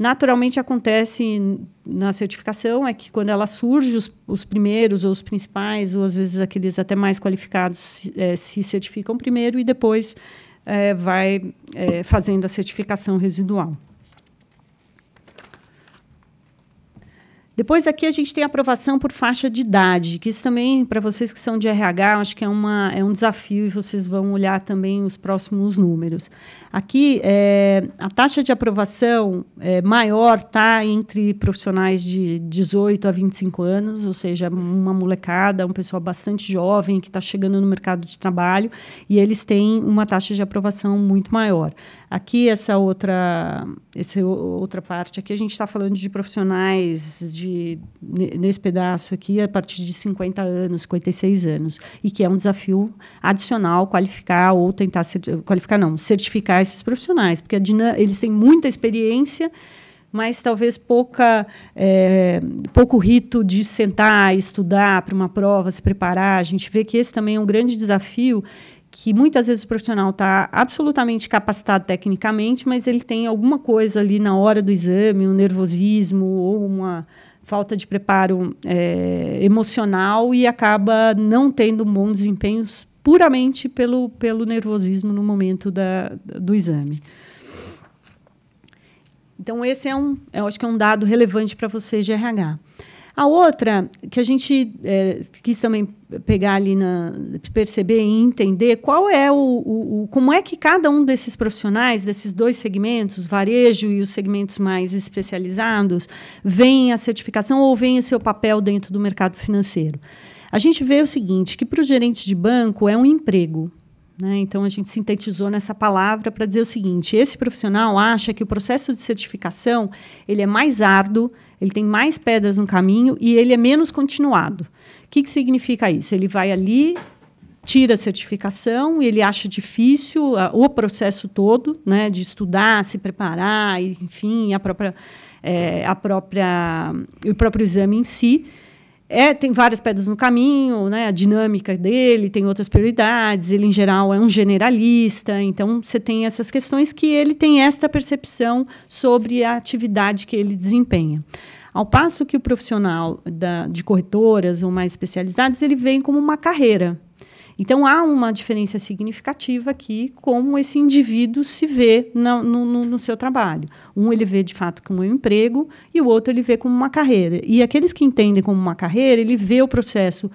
naturalmente acontece na certificação é que, quando ela surge, os primeiros ou os principais, ou às vezes aqueles até mais qualificados, se certificam primeiro e depois vai fazendo a certificação residual. Depois, aqui, a gente tem a aprovação por faixa de idade, que isso também, para vocês que são de RH, acho que é um desafio, e vocês vão olhar também os próximos números. Aqui, a taxa de aprovação maior está entre profissionais de 18 a 25 anos, ou seja, uma molecada, um pessoal bastante jovem que está chegando no mercado de trabalho, e eles têm uma taxa de aprovação muito maior. Aqui, essa outra parte, aqui a gente está falando de profissionais de nesse pedaço aqui, a partir de 50 anos, 56 anos, e que é um desafio adicional qualificar ou tentar certificar esses profissionais, porque eles têm muita experiência, mas talvez pouco rito de sentar, estudar para uma prova, se preparar. A gente vê que esse também é um grande desafio, que muitas vezes o profissional está absolutamente capacitado tecnicamente, mas ele tem alguma coisa ali na hora do exame, um nervosismo ou uma falta de preparo emocional, e acaba não tendo um bom desempenho puramente pelo nervosismo no momento do exame. Então, esse eu acho que é um dado relevante para vocês de RH. A outra, que a gente quis também pegar ali, perceber e entender qual é como é que cada um desses profissionais, desses dois segmentos, varejo e os segmentos mais especializados, veem a certificação ou veem o seu papel dentro do mercado financeiro. A gente vê o seguinte, que para os gerentes de banco é um emprego. Né? Então, a gente sintetizou nessa palavra para dizer o seguinte: esse profissional acha que o processo de certificação ele é mais árduo, ele tem mais pedras no caminho e ele é menos continuado. O que significa isso? Ele vai ali, tira a certificação e ele acha difícil o processo todo, né, de estudar, se preparar, enfim, o próprio exame em si. Tem várias pedras no caminho, né? A dinâmica dele, tem outras prioridades, ele, em geral, é um generalista, então você tem essas questões que ele tem esta percepção sobre a atividade que ele desempenha. Ao passo que o profissional de corretoras ou mais especializados, ele vem como uma carreira. Então, há uma diferença significativa aqui, como esse indivíduo se vê no seu trabalho. Um ele vê, de fato, como um emprego, e o outro ele vê como uma carreira. E aqueles que entendem como uma carreira, ele vê o processo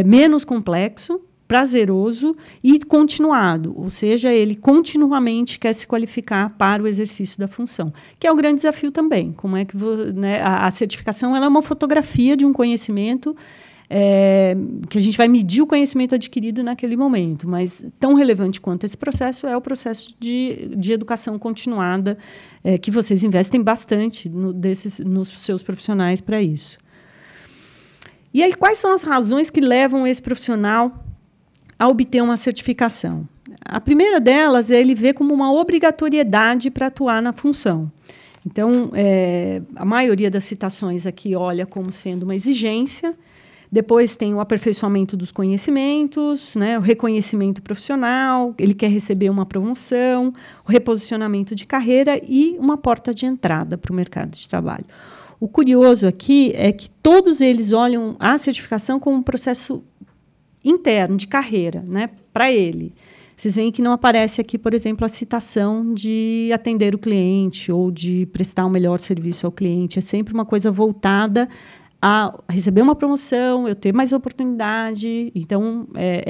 menos complexo, prazeroso e continuado. Ou seja, ele continuamente quer se qualificar para o exercício da função, que é o grande desafio também. Como é que a certificação ela é uma fotografia de um conhecimento, que a gente vai medir o conhecimento adquirido naquele momento, mas tão relevante quanto esse processo é o processo de educação continuada, que vocês investem bastante nos seus profissionais para isso. E aí, quais são as razões que levam esse profissional a obter uma certificação? A primeira delas é ele ver como uma obrigatoriedade para atuar na função. Então, a maioria das citações aqui olha como sendo uma exigência. Depois tem o aperfeiçoamento dos conhecimentos, né, o reconhecimento profissional, ele quer receber uma promoção, o reposicionamento de carreira e uma porta de entrada para o mercado de trabalho. O curioso aqui é que todos eles olham a certificação como um processo interno, de carreira, né, para ele. Vocês veem que não aparece aqui, por exemplo, a citação de atender o cliente ou de prestar um melhor serviço ao cliente. É sempre uma coisa voltada a receber uma promoção, eu ter mais oportunidade. Então,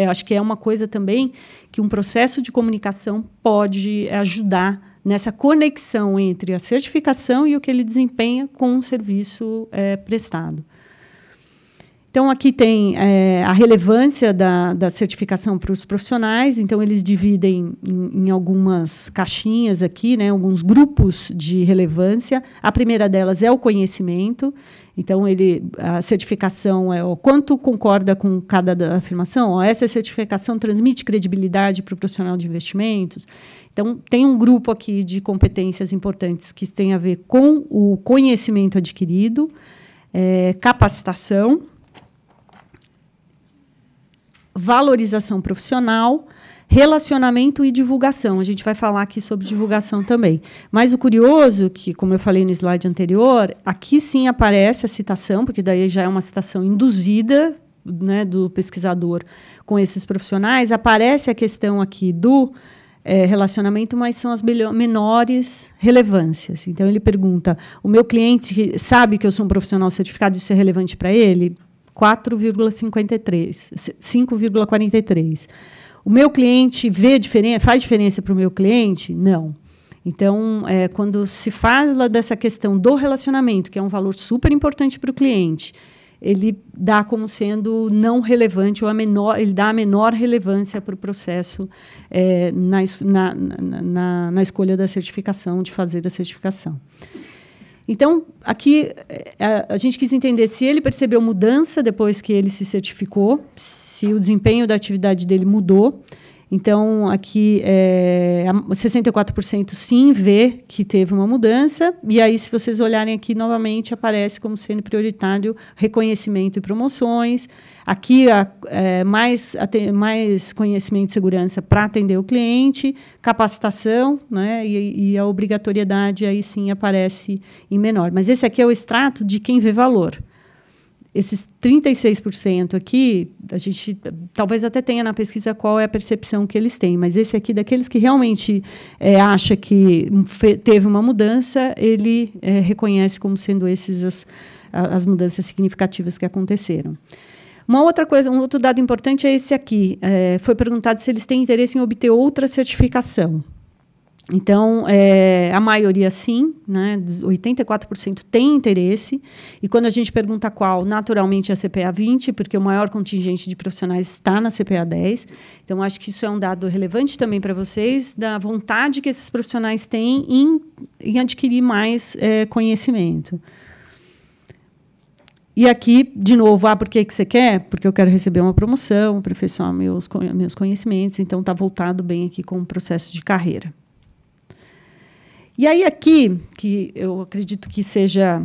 acho que é uma coisa também que um processo de comunicação pode ajudar nessa conexão entre a certificação e o que ele desempenha com o serviço prestado. Então, aqui tem a relevância da certificação para os profissionais. Então, eles dividem em algumas caixinhas aqui, né, alguns grupos de relevância. A primeira delas é o conhecimento. Então, a certificação é o quanto concorda com cada afirmação. Essa certificação transmite credibilidade para o profissional de investimentos. Então, tem um grupo aqui de competências importantes que tem a ver com o conhecimento adquirido, capacitação, valorização profissional, relacionamento e divulgação. A gente vai falar aqui sobre divulgação também. Mas o curioso, que, como eu falei no slide anterior, aqui sim aparece a citação, porque daí já é uma citação induzida, né, do pesquisador com esses profissionais. Aparece a questão aqui do relacionamento, mas são as menores relevâncias. Então, ele pergunta, o meu cliente sabe que eu sou um profissional certificado, isso é relevante para ele? 5,43. O meu cliente faz diferença para o meu cliente? Não. Então, quando se fala dessa questão do relacionamento, que é um valor super importante para o cliente, ele dá como sendo não relevante, ou ele dá a menor relevância para o processo na escolha da certificação, de fazer a certificação. Então, aqui, a gente quis entender se ele percebeu mudança depois que ele se certificou, se o desempenho da atividade dele mudou. Então, aqui, 64% sim vê que teve uma mudança. E aí, se vocês olharem aqui, novamente, aparece como sendo prioritário reconhecimento e promoções. Aqui, mais conhecimento e segurança para atender o cliente, capacitação, né, e a obrigatoriedade, aí sim, aparece em menor. Mas esse aqui é o extrato de quem vê valor. Esses 36% aqui, a gente talvez até tenha na pesquisa qual é a percepção que eles têm, mas esse aqui, daqueles que realmente acha que teve uma mudança, ele reconhece como sendo esses as mudanças significativas que aconteceram. Uma outra coisa, um outro dado importante é esse aqui. Foi perguntado se eles têm interesse em obter outra certificação. Então, a maioria sim, né, 84% tem interesse, e quando a gente pergunta qual, naturalmente é a CPA 20, porque o maior contingente de profissionais está na CPA 10. Então, acho que isso é um dado relevante também para vocês, da vontade que esses profissionais têm em adquirir mais conhecimento. E aqui, de novo, por que você quer? Porque eu quero receber uma promoção, aperfeiçoar meus conhecimentos, então está voltado bem aqui com o processo de carreira. E aí aqui, que eu acredito que seja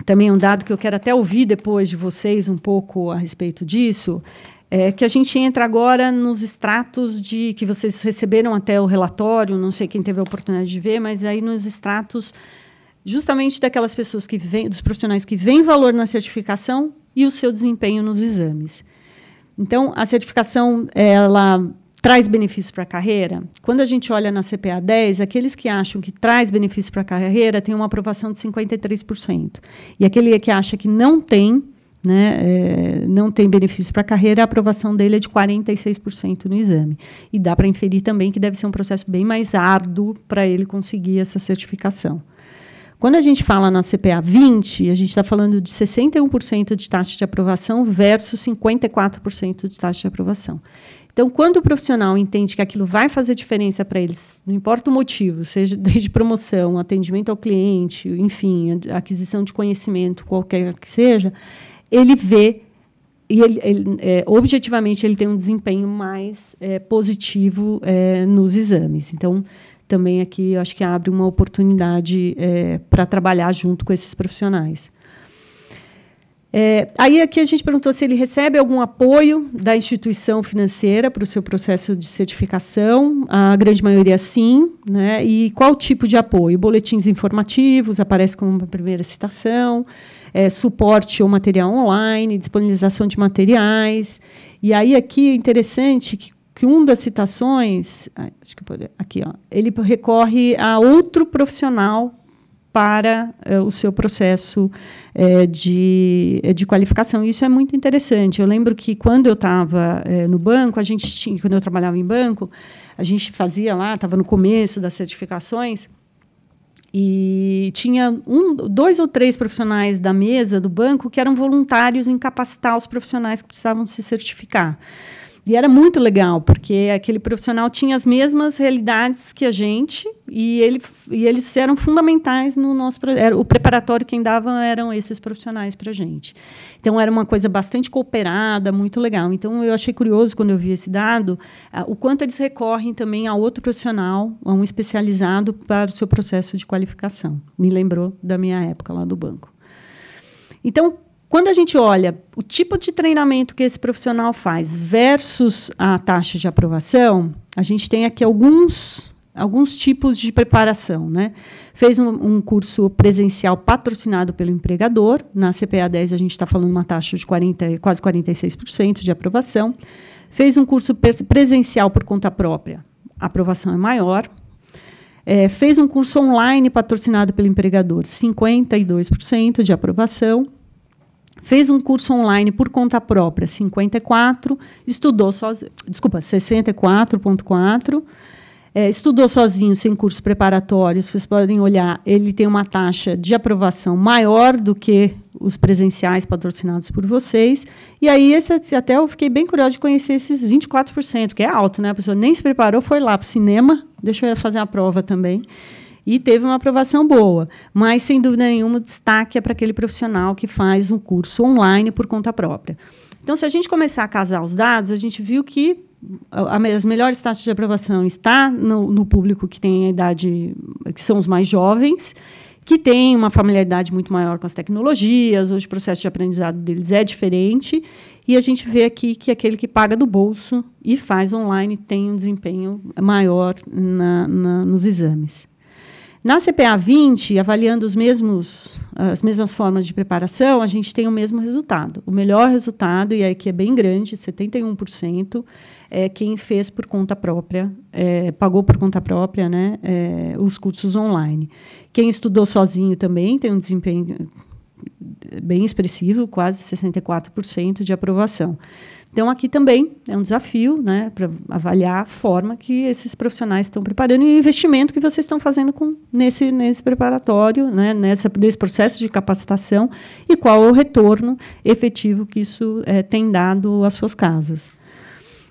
também um dado que eu quero até ouvir depois de vocês um pouco a respeito disso, é que a gente entra agora nos extratos que vocês receberam até o relatório, não sei quem teve a oportunidade de ver, mas aí nos extratos justamente daquelas pessoas que vêm, dos profissionais que veem valor na certificação e o seu desempenho nos exames. Então, a certificação, ela traz benefícios para a carreira? Quando a gente olha na CPA 10, aqueles que acham que traz benefícios para a carreira têm uma aprovação de 53%. E aquele que acha que não tem, né, não tem benefício para a carreira, a aprovação dele é de 46% no exame. E dá para inferir também que deve ser um processo bem mais árduo para ele conseguir essa certificação. Quando a gente fala na CPA 20, a gente está falando de 61% de taxa de aprovação versus 54% de taxa de aprovação. Então, quando o profissional entende que aquilo vai fazer diferença para eles, não importa o motivo, seja desde promoção, atendimento ao cliente, enfim, aquisição de conhecimento, qualquer que seja, ele vê e objetivamente ele tem um desempenho mais positivo nos exames. Então, também aqui eu acho que abre uma oportunidade para trabalhar junto com esses profissionais. Aí aqui a gente perguntou se ele recebe algum apoio da instituição financeira para o seu processo de certificação. A grande maioria sim, né? E qual tipo de apoio? Boletins informativos, aparece como uma primeira citação, suporte ou material online, disponibilização de materiais. E aí aqui é interessante que uma das citações, acho que aqui, ó, ele recorre a outro profissional para o seu processo de qualificação. Isso é muito interessante. Eu lembro que, quando eu estava no banco, quando eu trabalhava em banco, a gente fazia lá, estava no começo das certificações, e tinha 2 ou 3 profissionais da mesa do banco que eram voluntários em capacitar os profissionais que precisavam se certificar. E era muito legal, porque aquele profissional tinha as mesmas realidades que a gente, e eles eram fundamentais no nosso projeto. O preparatório quem dava eram esses profissionais para a gente. Então, era uma coisa bastante cooperada, muito legal. Então, eu achei curioso, quando eu vi esse dado, o quanto eles recorrem também a outro profissional, a um especializado para o seu processo de qualificação. Me lembrou da minha época lá do banco. Então, quando a gente olha o tipo de treinamento que esse profissional faz versus a taxa de aprovação, a gente tem aqui alguns tipos de preparação, né? Fez um curso presencial patrocinado pelo empregador. Na CPA 10, a gente está falando uma taxa de quase 46% de aprovação. Fez um curso presencial por conta própria. A aprovação é maior. Fez um curso online patrocinado pelo empregador, 52% de aprovação. Fez um curso online por conta própria, 54%, estudou sozinho, 64,4%, estudou sozinho, sem cursos preparatórios. Vocês podem olhar, ele tem uma taxa de aprovação maior do que os presenciais patrocinados por vocês. E aí, até eu fiquei bem curiosa de conhecer esses 24%, que é alto, né? A pessoa nem se preparou, foi lá para o cinema, deixa eu fazer a prova também. e teve uma aprovação boa. Mas, sem dúvida nenhuma, o destaque é para aquele profissional que faz um curso online por conta própria. Então, se a gente começar a casar os dados, a gente viu que as melhores taxas de aprovação estão no público que tem a idade, que são os mais jovens, que tem uma familiaridade muito maior com as tecnologias, hoje o processo de aprendizado deles é diferente, e a gente vê aqui que aquele que paga do bolso e faz online tem um desempenho maior nos exames. Na CPA 20, avaliando as mesmas formas de preparação, a gente tem o mesmo resultado. O melhor resultado, e aqui é bem grande, 71%, é quem fez por conta própria, pagou por conta própria, né, os cursos online. Quem estudou sozinho também tem um desempenho bem expressivo, quase 64% de aprovação. Então, aqui também é um desafio, né, para avaliar a forma que esses profissionais estão preparando e o investimento que vocês estão fazendo nesse preparatório, né, nesse processo de capacitação e qual é o retorno efetivo que isso tem dado às suas casas.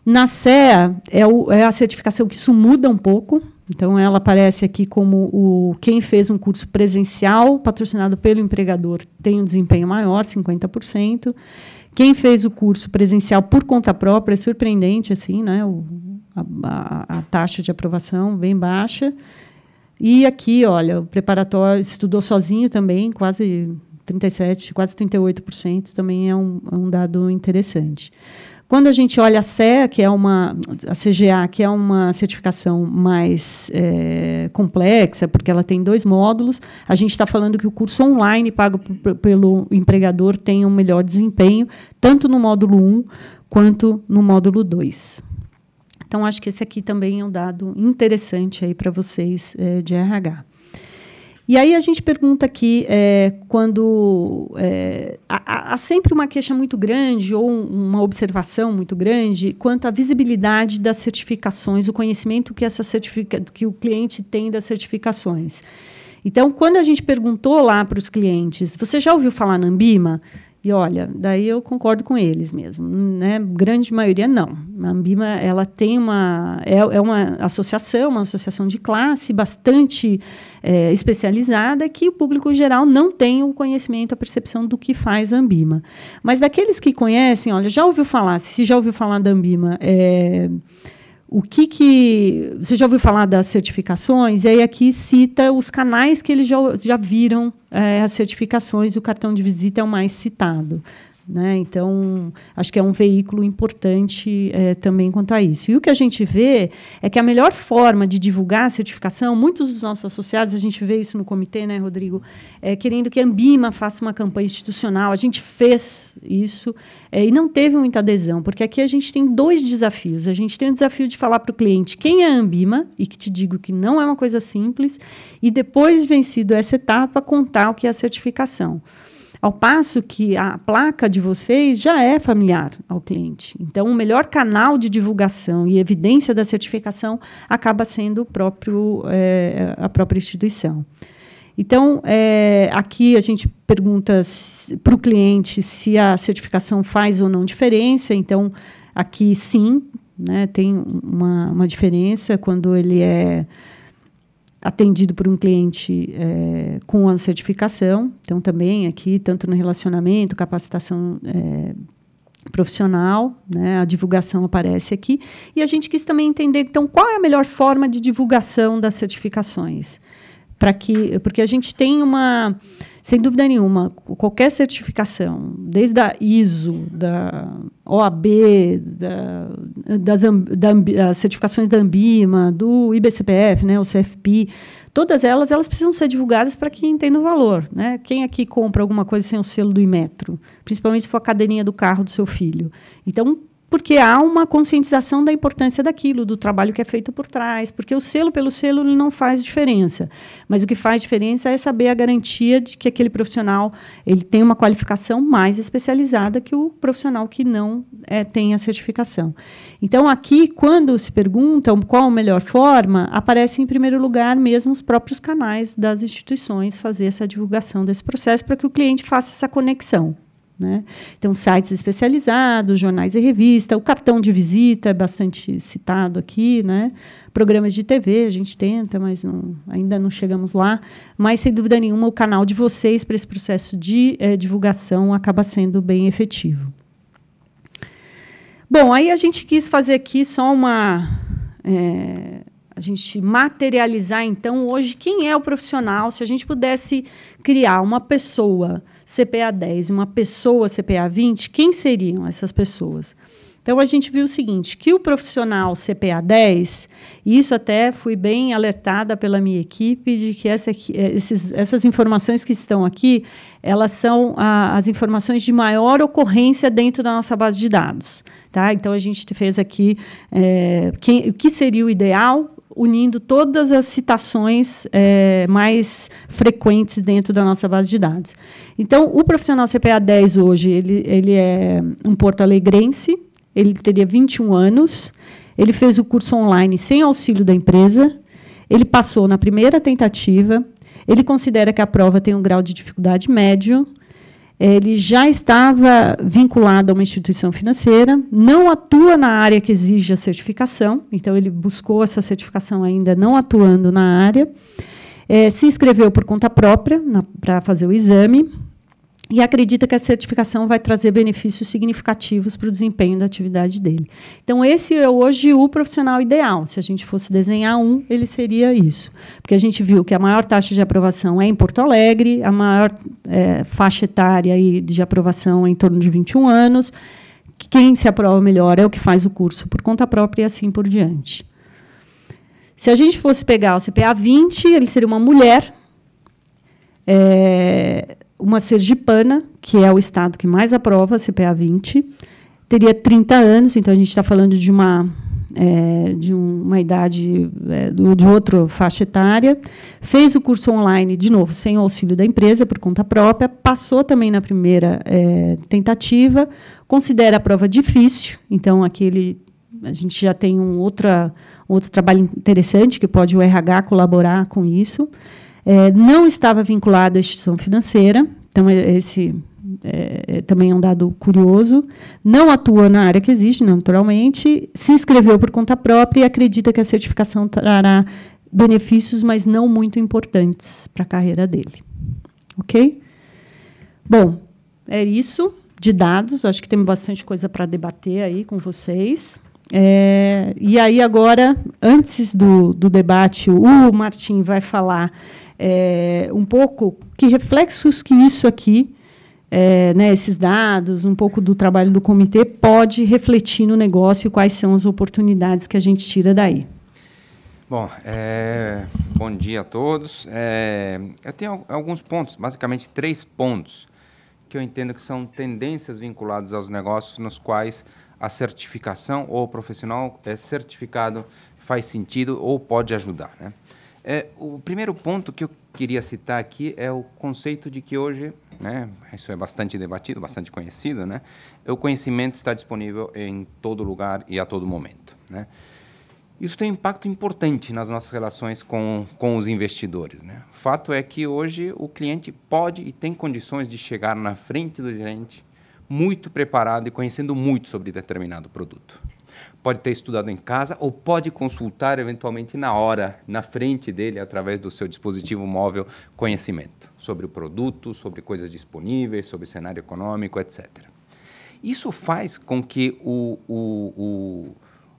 Na CEA, é a certificação que isso muda um pouco. Então, ela aparece aqui como quem fez um curso presencial, patrocinado pelo empregador, tem um desempenho maior, 50%. Quem fez o curso presencial por conta própria, é surpreendente, assim, né? A taxa de aprovação bem baixa. E aqui, olha, o preparatório estudou sozinho também, quase 37%, quase 38%, também é um dado interessante. Quando a gente olha a CEA, a CGA, que é uma certificação mais complexa, porque ela tem 2 módulos, a gente está falando que o curso online pago pelo empregador tem um melhor desempenho, tanto no módulo 1 quanto no módulo 2. Então, acho que esse aqui também é um dado interessante aí para vocês de RH. E aí a gente pergunta aqui, há sempre uma queixa muito grande ou uma observação muito grande quanto à visibilidade das certificações, o conhecimento que o cliente tem das certificações. Então, quando a gente perguntou lá para os clientes, você já ouviu falar na Ambima? E, olha, daí eu concordo com eles mesmo, né? Grande maioria, não. A Ambima, ela tem uma associação de classe bastante especializada, que o público geral não tem o conhecimento, a percepção do que faz a Ambima. Mas daqueles que conhecem, olha, se já ouviu falar da Ambima, você já ouviu falar das certificações? E aí aqui cita os canais que eles já viram as certificações, e o cartão de visita é o mais citado. Né? Então, acho que é um veículo importante também quanto a isso. E o que a gente vê é que a melhor forma de divulgar a certificação, muitos dos nossos associados, a gente vê isso no comitê, né, Rodrigo, querendo que a Ambima faça uma campanha institucional. A gente fez isso e não teve muita adesão, porque aqui a gente tem 2 desafios. A gente tem o desafio de falar para o cliente quem é a Ambima, e que te digo que não é uma coisa simples, e depois, vencido essa etapa, contar o que é a certificação. Ao passo que a placa de vocês já é familiar ao cliente. Então, o melhor canal de divulgação e evidência da certificação acaba sendo a própria instituição. Então, aqui a gente pergunta para o cliente se a certificação faz ou não diferença. Então, aqui sim, né, tem uma diferença quando ele é atendido por um cliente com a certificação. Então, também aqui, tanto no relacionamento, capacitação profissional, né, a divulgação aparece aqui. E a gente quis também entender, então, qual é a melhor forma de divulgação das certificações. Porque a gente tem sem dúvida nenhuma, qualquer certificação, desde a ISO, da OAB, das certificações da Ambima, do IBCPF, né, o CFP, todas elas precisam ser divulgadas para quem entenda o valor. Né? Quem aqui compra alguma coisa sem o selo do Inmetro? Principalmente se for a cadeirinha do carro do seu filho. Então, porque há uma conscientização da importância daquilo, do trabalho que é feito por trás, porque o selo pelo selo ele não faz diferença, mas o que faz diferença é saber a garantia de que aquele profissional ele tem uma qualificação mais especializada que o profissional que não tem a certificação. Então, aqui, quando se perguntam qual a melhor forma, aparece, em primeiro lugar, mesmo os próprios canais das instituições fazer essa divulgação desse processo para que o cliente faça essa conexão. né? Então, sites especializados, jornais e revista, o cartão de visita é bastante citado aqui, né? Programas de TV, a gente tenta, mas ainda não chegamos lá. Mas, sem dúvida nenhuma, o canal de vocês para esse processo de divulgação acaba sendo bem efetivo. Bom, aí a gente quis fazer aqui só a gente materializar, então, hoje, quem é o profissional. Se a gente pudesse criar uma pessoa CPA 10 e uma pessoa CPA 20, quem seriam essas pessoas? Então, a gente viu o seguinte, que o profissional CPA 10, e isso até fui bem alertada pela minha equipe, de que essas informações que estão aqui, elas são as informações de maior ocorrência dentro da nossa base de dados. Tá? Então, a gente fez aqui o que seria o ideal, unindo todas as citações mais frequentes dentro da nossa base de dados. Então, o profissional CPA 10 hoje, ele é um porto-alegrense, ele teria 21 anos, ele fez o curso online sem auxílio da empresa, ele passou na primeira tentativa, ele considera que a prova tem um grau de dificuldade médio, ele já estava vinculado a uma instituição financeira, não atua na área que exige a certificação, então ele buscou essa certificação ainda não atuando na área, se inscreveu por conta própria para fazer o exame e acredita que a certificação vai trazer benefícios significativos para o desempenho da atividade dele. Então, esse é hoje o profissional ideal. Se a gente fosse desenhar ele seria isso. Porque a gente viu que a maior taxa de aprovação é em Porto Alegre, a maior faixa etária de aprovação é em torno de 21 anos. Quem se aprova melhor é o que faz o curso por conta própria e assim por diante. Se a gente fosse pegar o CPA 20, ele seria uma mulher, uma sergipana, que é o estado que mais aprova CPA 20, teria 30 anos, então a gente está falando de uma idade de outra faixa etária, fez o curso online, de novo, sem o auxílio da empresa, por conta própria, passou também na primeira tentativa, considera a prova difícil, então aqui a gente já tem um outro trabalho interessante, que pode o RH colaborar com isso. Não estava vinculado à instituição financeira, então esse também é um dado curioso. Não atua na área que existe, naturalmente, se inscreveu por conta própria e acredita que a certificação trará benefícios, mas não muito importantes para a carreira dele. Ok? Bom, é isso de dados. Acho que temos bastante coisa para debater aí com vocês. E aí, agora, antes do debate, o Martim vai falar um pouco que reflexos que isso aqui, esses dados, um pouco do trabalho do comitê, pode refletir no negócio e quais são as oportunidades que a gente tira daí. Bom, bom dia a todos. Eu tenho alguns pontos, basicamente 3 pontos, que eu entendo que são tendências vinculadas aos negócios nos quais a certificação ou o profissional certificado faz sentido ou pode ajudar, né? O primeiro ponto que eu queria citar aqui é o conceito de que hoje, né, isso é bastante debatido, bastante conhecido, né, o conhecimento está disponível em todo lugar e a todo momento, né? Isso tem um impacto importante nas nossas relações com os investidores, né? O fato é que hoje o cliente pode e tem condições de chegar na frente do gerente muito preparado e conhecendo muito sobre determinado produto. Pode ter estudado em casa ou pode consultar, eventualmente, na hora, na frente dele, através do seu dispositivo móvel, conhecimento sobre o produto, sobre coisas disponíveis, sobre cenário econômico, etc. Isso faz com que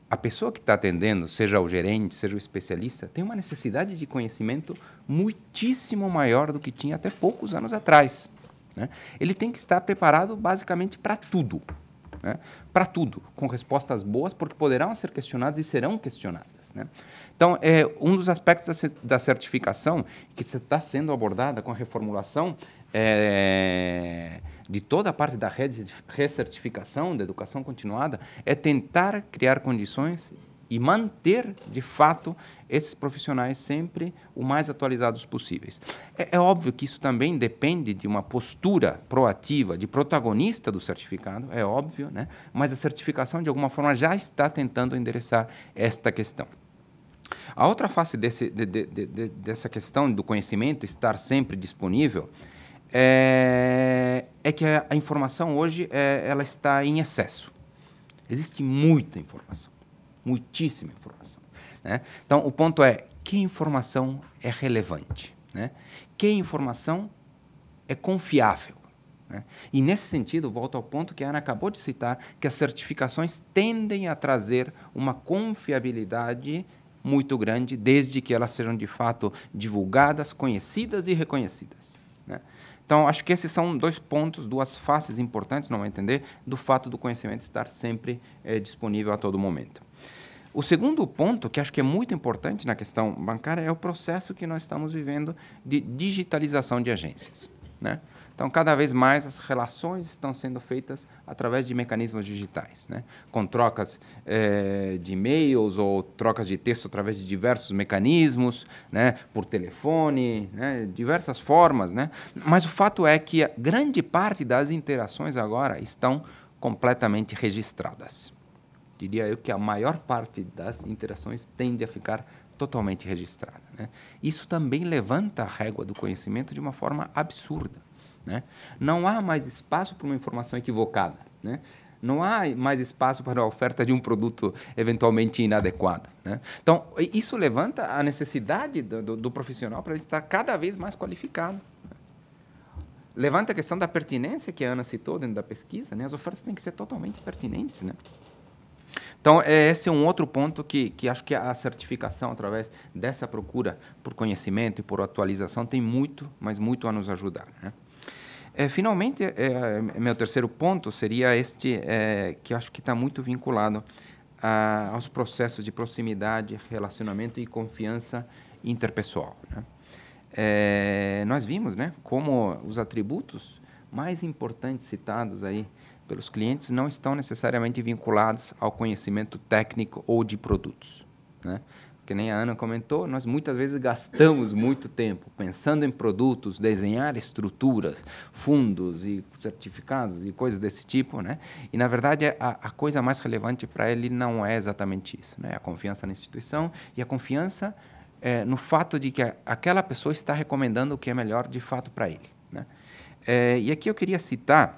a pessoa que está atendendo, seja o gerente, seja o especialista, tenha uma necessidade de conhecimento muitíssimo maior do que tinha até poucos anos atrás, né? Ele tem que estar preparado, basicamente, para tudo. Né? Para tudo, com respostas boas, porque poderão ser questionadas e serão questionadas, né? Então, um dos aspectos da certificação que está sendo abordada com a reformulação de toda a parte da recertificação, da educação continuada, é tentar criar condições e manter, de fato, esses profissionais sempre o mais atualizados possíveis. É óbvio que isso também depende de uma postura proativa, de protagonista do certificado, é óbvio, né? Mas a certificação, de alguma forma, já está tentando endereçar esta questão. A outra face dessa questão do conhecimento estar sempre disponível é que a informação hoje ela está em excesso. Existe muita informação, muitíssima informação, né? Então, o ponto é, que informação é relevante, né? Que informação é confiável, né? E, nesse sentido, volto ao ponto que a Ana acabou de citar, que as certificações tendem a trazer uma confiabilidade muito grande, desde que elas sejam, de fato, divulgadas, conhecidas e reconhecidas, né? Então, acho que esses são 2 pontos, 2 faces importantes, não vai entender, do fato do conhecimento estar sempre disponível a todo momento. O segundo ponto, que acho que é muito importante na questão bancária, é o processo que nós estamos vivendo de digitalização de agências, né? Então, cada vez mais as relações estão sendo feitas através de mecanismos digitais, né? Com trocas de e-mails ou trocas de texto através de diversos mecanismos, né? Por telefone, né? Diversas formas, né? Mas o fato é que a grande parte das interações agora estão completamente registradas. Diria eu que a maior parte das interações tende a ficar totalmente registrada, né? Isso também levanta a régua do conhecimento de uma forma absurda, né? Não há mais espaço para uma informação equivocada, né? Não há mais espaço para a oferta de um produto eventualmente inadequado, né? Então, isso levanta a necessidade do profissional para ele estar cada vez mais qualificado. Levanta a questão da pertinência que a Ana citou dentro da pesquisa, né? As ofertas têm que ser totalmente pertinentes, né? Então, esse é um outro ponto que acho que a certificação, através dessa procura por conhecimento e por atualização, tem muito, mas muito a nos ajudar, né? Finalmente, meu terceiro ponto seria este, que acho que está muito vinculado aos processos de proximidade, relacionamento e confiança interpessoal, né? Nós vimos, né, como os atributos mais importantes citados aí pelos clientes não estão necessariamente vinculados ao conhecimento técnico ou de produtos, né? Que nem a Ana comentou, nós muitas vezes gastamos muito tempo pensando em produtos, desenhar estruturas, fundos e certificados e coisas desse tipo, né? E, na verdade, a coisa mais relevante para ele não é exatamente isso, né? A confiança na instituição e a confiança no fato de que aquela pessoa está recomendando o que é melhor, de fato, para ele, né? E aqui eu queria citar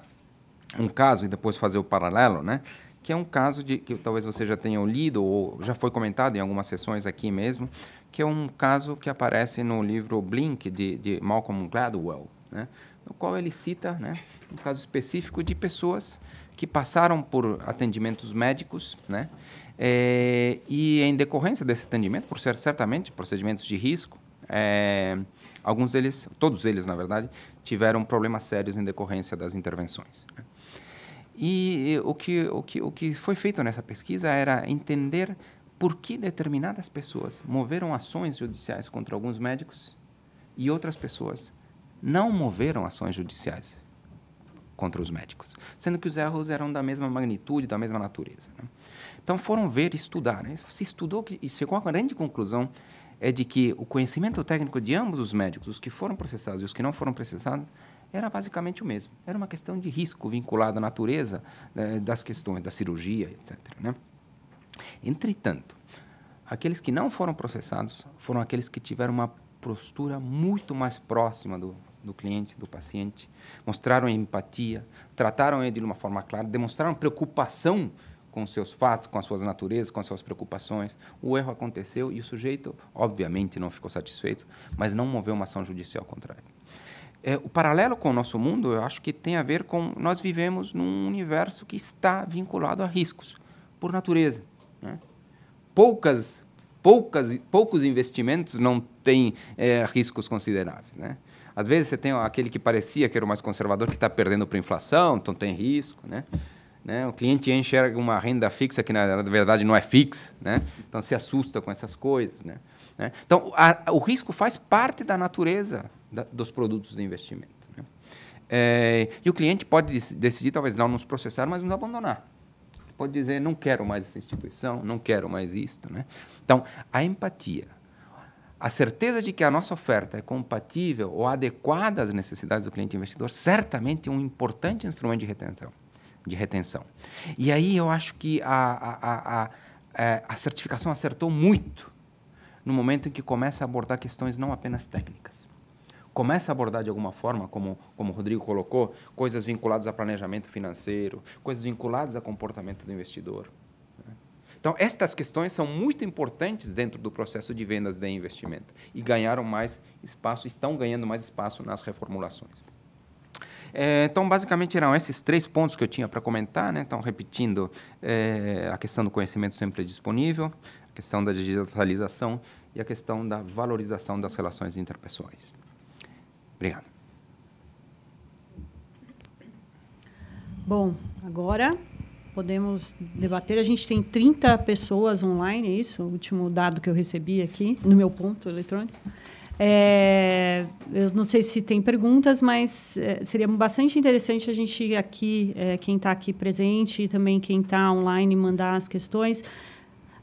um caso e depois fazer o paralelo, né? Que é um caso que talvez você já tenha lido ou já foi comentado em algumas sessões aqui mesmo, que é um caso que aparece no livro Blink, de Malcolm Gladwell, né? No qual ele cita, né, um caso específico de pessoas que passaram por atendimentos médicos, né? E em decorrência desse atendimento, por ser certamente procedimentos de risco, alguns deles, todos eles, na verdade, tiveram problemas sérios em decorrência das intervenções, né? E o que foi feito nessa pesquisa era entender por que determinadas pessoas moveram ações judiciais contra alguns médicos e outras pessoas não moveram ações judiciais contra os médicos, sendo que os erros eram da mesma magnitude, da mesma natureza, né? Então, foram ver e estudar, né? Se estudou e chegou à grande conclusão de que o conhecimento técnico de ambos os médicos, os que foram processados e os que não foram processados, era basicamente o mesmo. Era uma questão de risco vinculado à natureza das questões da cirurgia, etc., né? Entretanto, aqueles que não foram processados foram aqueles que tiveram uma postura muito mais próxima do cliente, do paciente, mostraram empatia, trataram ele de uma forma clara, demonstraram preocupação com os seus fatos, com as suas naturezas, com as suas preocupações. O erro aconteceu e o sujeito, obviamente, não ficou satisfeito, mas não moveu uma ação judicial contra ele. O paralelo com o nosso mundo, eu acho que tem a ver com... Nós vivemos num universo que está vinculado a riscos, por natureza, né? Poucos investimentos não têm riscos consideráveis, né? Às vezes você tem aquele que parecia que era o mais conservador, que está perdendo para a inflação, então tem risco, né? O cliente enxerga uma renda fixa que, na verdade, não é fixa, né? Então se assusta com essas coisas, né? Então, o risco faz parte da natureza dos produtos de investimento, né? E o cliente pode decidir, talvez não nos processar, mas nos abandonar. Pode dizer, não quero mais essa instituição, não quero mais isto, né? Então, a empatia, a certeza de que a nossa oferta é compatível ou adequada às necessidades do cliente investidor, certamente é um importante instrumento de retenção. E aí eu acho que a certificação acertou muito no momento em que começa a abordar questões não apenas técnicas, começa a abordar de alguma forma, como o Rodrigo colocou, coisas vinculadas a planejamento financeiro, coisas vinculadas a comportamento do investidor. Então, estas questões são muito importantes dentro do processo de vendas de investimento e ganharam mais espaço, estão ganhando mais espaço nas reformulações. Então, basicamente, eram esses 3 pontos que eu tinha para comentar, né? Então, repetindo, a questão do conhecimento sempre disponível, a questão da digitalização e a questão da valorização das relações interpessoais. Obrigado. Bom, agora podemos debater. A gente tem 30 pessoas online, é isso? O último dado que eu recebi aqui, no meu ponto eletrônico. Eu não sei se tem perguntas, mas seria bastante interessante a gente aqui, quem está aqui presente e também quem está online, mandar as questões.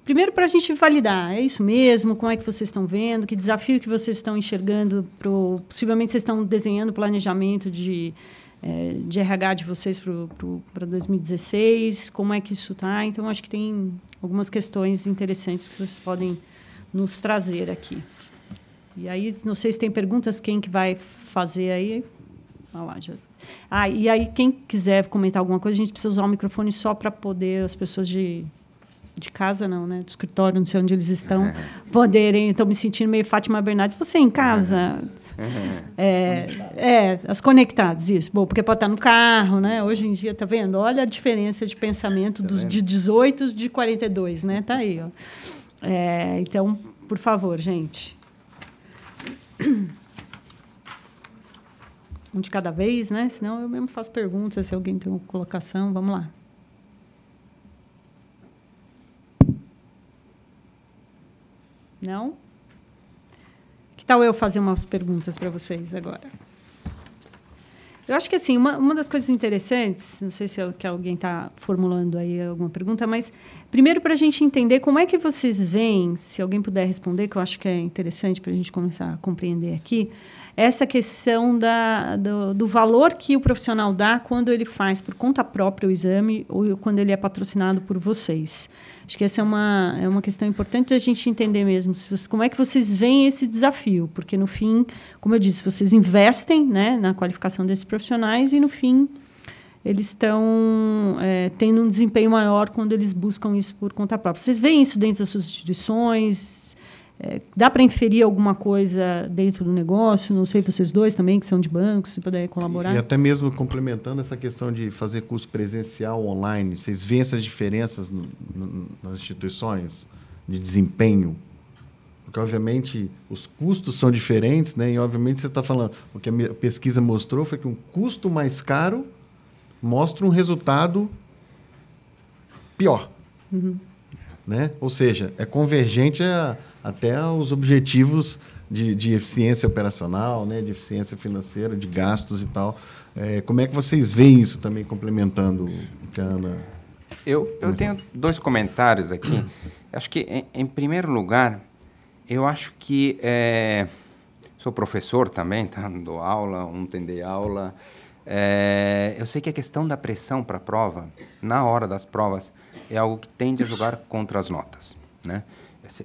Primeiro, para a gente validar, é isso mesmo? Como é que vocês estão vendo? Que desafio que vocês estão enxergando? Possivelmente vocês estão desenhando o planejamento de RH de vocês para 2016? Como é que isso está? Então, acho que tem algumas questões interessantes que vocês podem nos trazer aqui. E aí, não sei se tem perguntas, quem que vai fazer aí? E aí, quem quiser comentar alguma coisa, a gente precisa usar o microfone só para poder as pessoas de casa, não, né? Do escritório, não sei onde eles estão, poderem... Estou me sentindo meio Fátima Bernardes. Você em casa? As conectadas, isso. Bom, porque pode estar no carro, né? Hoje em dia, tá vendo? Olha a diferença de pensamento dos de 18 de 42, né? Tá aí, ó. Então, por favor, gente... Um de cada vez, né? Senão eu mesmo faço perguntas, se alguém tem uma colocação. Vamos lá. Não? Que tal eu fazer umas perguntas para vocês agora? Eu acho que, assim, uma das coisas interessantes, não sei se que alguém está formulando aí alguma pergunta, mas, primeiro, para a gente entender como é que vocês veem, se alguém puder responder, que eu acho que é interessante para a gente começar a compreender aqui, essa questão do valor que o profissional dá quando ele faz por conta própria o exame ou quando ele é patrocinado por vocês. Acho que essa é uma questão importante a gente entender mesmo, como é que vocês veem esse desafio, porque, no fim, como eu disse, vocês investem, né, na qualificação desses profissionais e, no fim, eles estão tendo um desempenho maior quando eles buscam isso por conta própria. Vocês veem isso dentro das suas instituições? Dá para inferir alguma coisa dentro do negócio? Não sei, vocês dois também, que são de bancos, se puderem colaborar. E até mesmo complementando essa questão de fazer curso presencial online, vocês veem essas diferenças nas instituições de desempenho? Porque, obviamente, os custos são diferentes, né? E, obviamente, você está falando... O que a pesquisa mostrou foi que um custo mais caro mostra um resultado pior. Uhum. Né? Ou seja, é convergente até aos objetivos de eficiência operacional, né? De eficiência financeira, de gastos e tal. Como é que vocês veem isso também, complementando o que a Ana... Eu tenho 2 comentários aqui. Acho que, em primeiro lugar, eu acho que... sou professor também, tá? Dou aula, ontem dei aula. Eu sei que a questão da pressão para a prova, na hora das provas, é algo que tende a jogar contra as notas, né?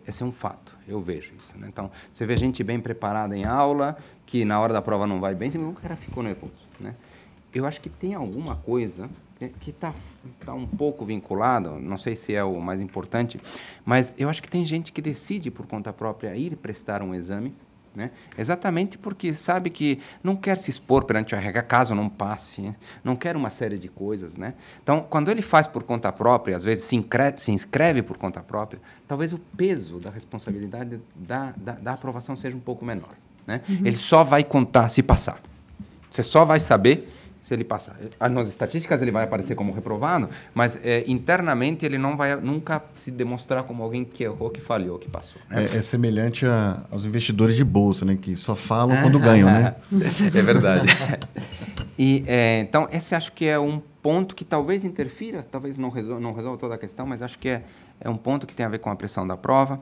Esse é um fato, eu vejo isso, né? Então, você vê gente bem preparada em aula, que na hora da prova não vai bem, o cara ficou nervoso, né? Eu acho que tem alguma coisa que está um pouco vinculado, não sei se é o mais importante, mas eu acho que tem gente que decide por conta própria ir prestar um exame, né? Exatamente porque sabe que não quer se expor perante o RH caso não passe, né? Não quer uma série de coisas, né? Então, quando ele faz por conta própria, às vezes se inscreve por conta própria, talvez o peso da responsabilidade da aprovação seja um pouco menor, né? Uhum. Ele só vai contar se passar. Você só vai saber se ele passar. Nas estatísticas ele vai aparecer como reprovado, mas internamente ele não vai nunca se demonstrar como alguém que errou, que falhou, que passou, né? É semelhante aos investidores de bolsa, né? Que só falam quando ganham, né? É verdade. Então, esse acho que é um ponto que talvez interfira, talvez não resolva toda a questão, mas acho que é um ponto que tem a ver com a pressão da prova.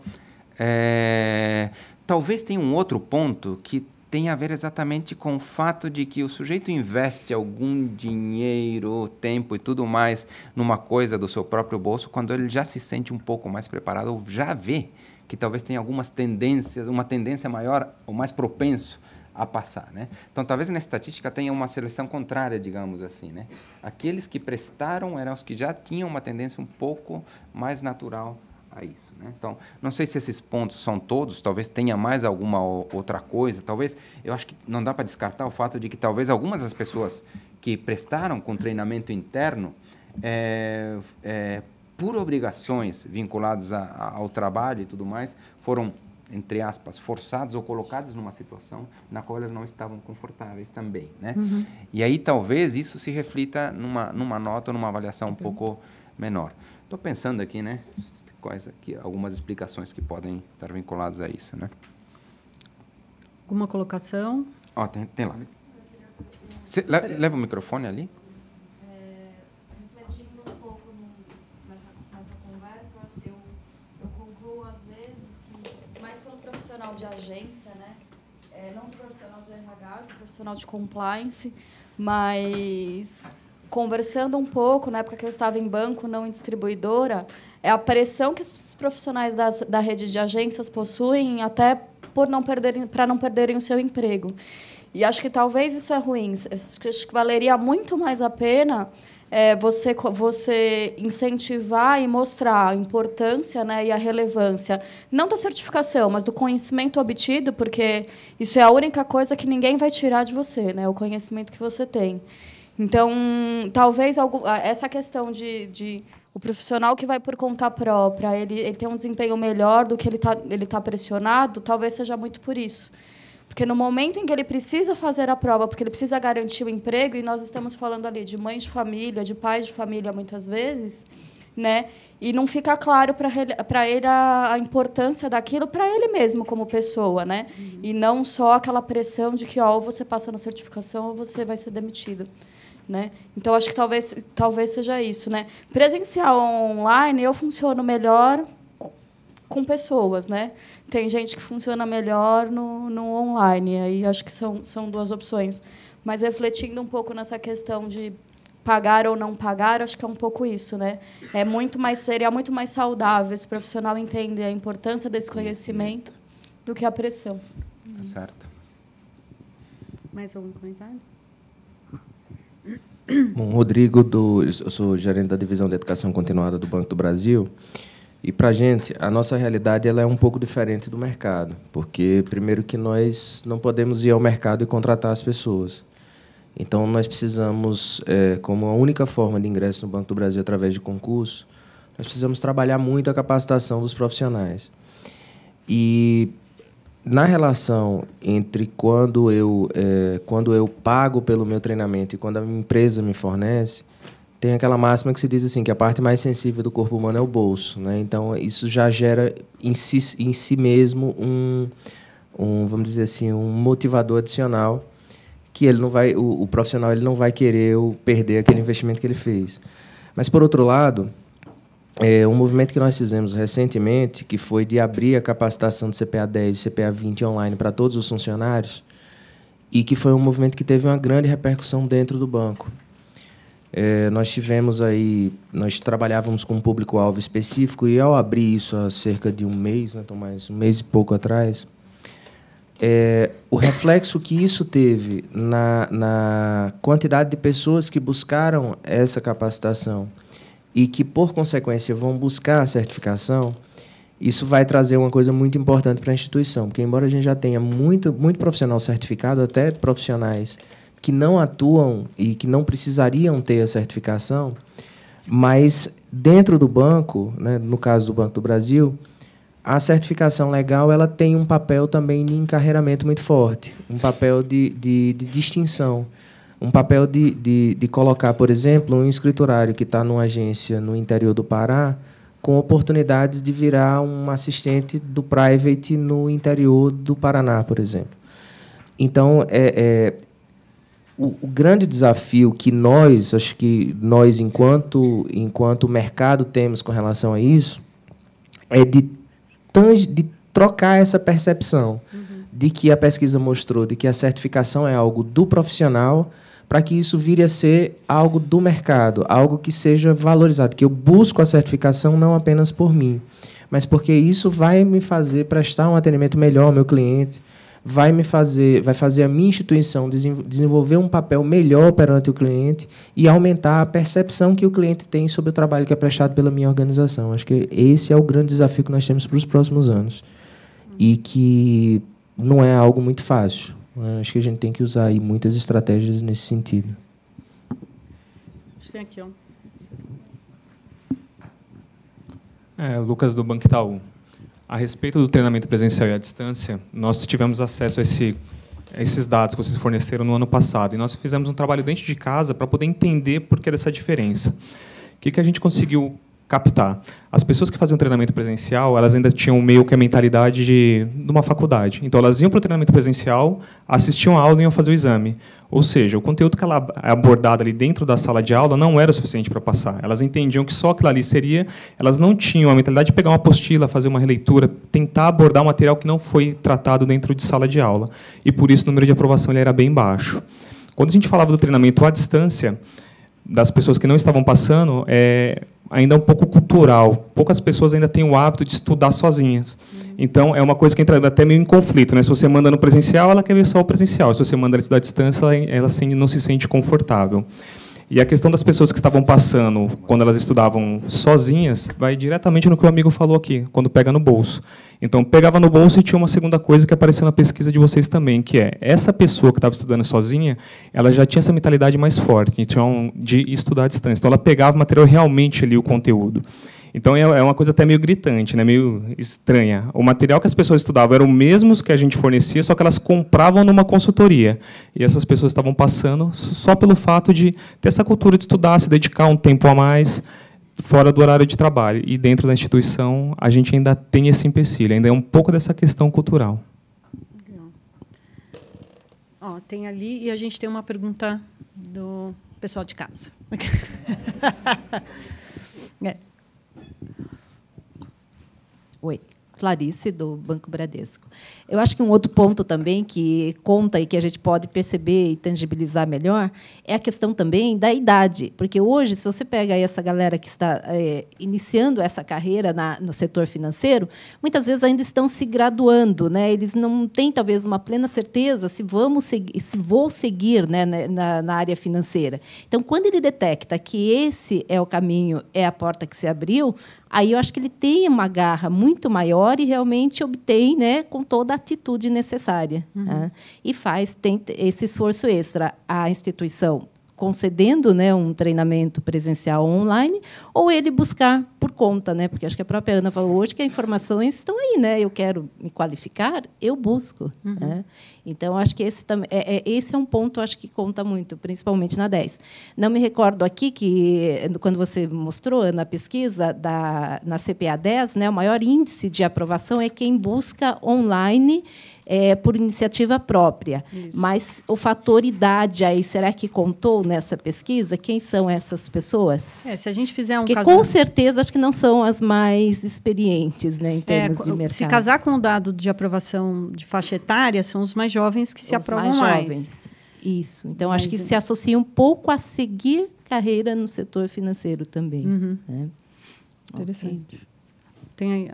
Talvez tenha um outro ponto que tem a ver exatamente com o fato de que o sujeito investe algum dinheiro, tempo e tudo mais numa coisa do seu próprio bolso, quando ele já se sente um pouco mais preparado, ou já vê que talvez tenha algumas tendências, uma tendência maior ou mais propenso a passar, né? Então, talvez na estatística tenha uma seleção contrária, digamos assim, né? Aqueles que prestaram eram os que já tinham uma tendência um pouco mais natural a isso, né? Então, não sei se esses pontos são todos, talvez tenha mais alguma outra coisa, talvez, eu acho que não dá para descartar o fato de que talvez algumas das pessoas que prestaram com treinamento interno, por obrigações vinculadas ao trabalho e tudo mais, foram, entre aspas, forçados ou colocados numa situação na qual elas não estavam confortáveis também, né? Uhum. E aí talvez isso se reflita numa nota, numa avaliação um pouco menor. Estou pensando aqui, né? Quais aqui, algumas explicações que podem estar vinculadas a isso, né? Alguma colocação? Ó, tem lá. Você leva o microfone ali? Refletindo um pouco nessa conversa, eu concluo às vezes que, mais pelo profissional de agência, né? Não sou profissional do RH, sou profissional de compliance, mas conversando um pouco, na época que eu estava em banco, não em distribuidora, é a pressão que esses profissionais da rede de agências possuem até para não perderem o seu emprego. E acho que talvez isso é ruim. Acho que valeria muito mais a pena você incentivar e mostrar a importância, né, e a relevância, não da certificação, mas do conhecimento obtido, porque isso é a única coisa que ninguém vai tirar de você, né, o conhecimento que você tem. Então, talvez essa questão de o profissional que vai por conta própria, ele tem um desempenho melhor do que ele tá pressionado, talvez seja muito por isso. Porque no momento em que ele precisa fazer a prova, porque ele precisa garantir o emprego, e nós estamos falando ali de mães de família, de pais de família, muitas vezes, né? E não fica claro para ele a importância daquilo para ele mesmo como pessoa, né? Uhum. E não só aquela pressão de que ou você passa na certificação ou você vai ser demitido, né? Então, acho que talvez seja isso, né? Presencial online, eu funciono melhor com pessoas, né? Tem gente que funciona melhor no online, aí acho que são duas opções. Mas refletindo um pouco nessa questão de pagar ou não pagar, acho que é um pouco isso, né? Seria muito mais saudável esse profissional entender a importância desse conhecimento do que a pressão. Certo. Mais algum comentário? Bom, Rodrigo, eu sou gerente da divisão de educação continuada do Banco do Brasil. E, para a gente, a nossa realidade ela é um pouco diferente do mercado, porque, primeiro, que nós não podemos ir ao mercado e contratar as pessoas. Então, nós precisamos, como a única forma de ingresso no Banco do Brasil através de concurso, nós precisamos trabalhar muito a capacitação dos profissionais. E, na relação entre quando eu pago pelo meu treinamento e quando a minha empresa me fornece, tem aquela máxima que se diz assim, que a parte mais sensível do corpo humano é o bolso, né? Então, isso já gera em si mesmo vamos dizer assim, um motivador adicional que ele não vai, o profissional ele não vai querer perder aquele investimento que ele fez. Mas, por outro lado, um movimento que nós fizemos recentemente, que foi de abrir a capacitação do CPA 10 e CPA 20 online para todos os funcionários, e que foi um movimento que teve uma grande repercussão dentro do banco. Nós trabalhávamos com um público-alvo específico, e ao abrir isso há cerca de um mês, né, Tomás, um mês e pouco atrás, o reflexo que isso teve na quantidade de pessoas que buscaram essa capacitação e que, por consequência, vão buscar a certificação, isso vai trazer uma coisa muito importante para a instituição, porque, embora a gente já tenha muito profissional certificado, até profissionais que não atuam e que não precisariam ter a certificação, mas dentro do banco, né, no caso do Banco do Brasil, a certificação legal ela tem um papel também de encarreiramento muito forte, um papel de distinção, um papel de colocar, por exemplo, um escriturário que está numa agência no interior do Pará com oportunidades de virar um assistente do private no interior do Paraná, por exemplo. Então, o grande desafio que nós, enquanto mercado, temos com relação a isso, é de trocar essa percepção de que a pesquisa mostrou, de que a certificação é algo do profissional, para que isso vire a ser algo do mercado, algo que seja valorizado, que eu busco a certificação não apenas por mim, mas porque isso vai me fazer prestar um atendimento melhor ao meu cliente, vai fazer a minha instituição desenvolver um papel melhor perante o cliente e aumentar a percepção que o cliente tem sobre o trabalho que é prestado pela minha organização. Acho que esse é o grande desafio que nós temos para os próximos anos e que não é algo muito fácil. Acho que a gente tem que usar aí muitas estratégias nesse sentido. Tem aqui, ó. Lucas, do Banco Itaú. A respeito do treinamento presencial e à distância, nós tivemos acesso a esses dados que vocês forneceram no ano passado, e nós fizemos um trabalho dentro de casa para poder entender por que dessa diferença. O que a gente conseguiu captar? As pessoas que faziam treinamento presencial, elas ainda tinham meio que a mentalidade de uma faculdade. Então, elas iam para o treinamento presencial, assistiam a aula e iam fazer o exame. Ou seja, o conteúdo que ela é abordado ali dentro da sala de aula não era o suficiente para passar. Elas entendiam que só aquilo ali seria... Elas não tinham a mentalidade de pegar uma apostila, fazer uma releitura, tentar abordar um material que não foi tratado dentro de sala de aula. E, por isso, o número de aprovação ele era bem baixo. Quando a gente falava do treinamento à distância, das pessoas que não estavam passando, ainda é um pouco cultural. Poucas pessoas ainda têm o hábito de estudar sozinhas. Então, é uma coisa que entra até meio em conflito, né? Se você manda no presencial, ela quer ver só o presencial. Se você manda ela estudar à distância, ela assim, não se sente confortável. E a questão das pessoas que estavam passando, quando elas estudavam sozinhas, vai diretamente no que o amigo falou aqui, quando pega no bolso. Então, pegava no bolso e tinha uma segunda coisa que apareceu na pesquisa de vocês também, que é, essa pessoa que estava estudando sozinha, ela já tinha essa mentalidade mais forte, de estudar à distância. Então, ela pegava o material realmente ali, o conteúdo. Então, é uma coisa até meio gritante, né? Meio estranha. O material que as pessoas estudavam era o mesmo que a gente fornecia, só que elas compravam numa consultoria. E essas pessoas estavam passando só pelo fato de ter essa cultura de estudar, se dedicar um tempo a mais, fora do horário de trabalho. E dentro da instituição, a gente ainda tem esse empecilho, ainda é um pouco dessa questão cultural. Ó, tem ali, e a gente tem uma pergunta do pessoal de casa. Oi, Clarice, do Banco Bradesco. Eu acho que um outro ponto também que conta e que a gente pode perceber e tangibilizar melhor é a questão também da idade. Porque hoje, se você pega aí essa galera que está iniciando essa carreira no setor financeiro, muitas vezes ainda estão se graduando, né? Eles não têm, talvez, uma plena certeza se vou seguir, né, na área financeira. Então, quando ele detecta que esse é o caminho, é a porta que se abriu, aí eu acho que ele tem uma garra muito maior e realmente obtém, né, com toda a atitude necessária. Né? E tem esse esforço extra. A instituição concedendo, né, um treinamento presencial online, ou ele buscar por conta, né, porque acho que a própria Ana falou hoje que as informações estão aí, né, eu quero me qualificar, eu busco. Né? Então, acho que esse é um ponto, acho que conta muito, principalmente na 10. Não me recordo aqui que, quando você mostrou na pesquisa, na CPA 10, né, o maior índice de aprovação é quem busca online por iniciativa própria. Isso. Mas o fator idade, aí, será que contou nessa pesquisa? Quem são essas pessoas? Se a gente fizer Porque, com certeza, acho que não são as mais experientes, né, em termos de mercado. Se casar com o dado de aprovação de faixa etária, são os mais jovens que se aprovam mais. Jovens. Isso. Então, acho que se associa um pouco a seguir carreira no setor financeiro também. Né? Interessante. Okay. Tem aí...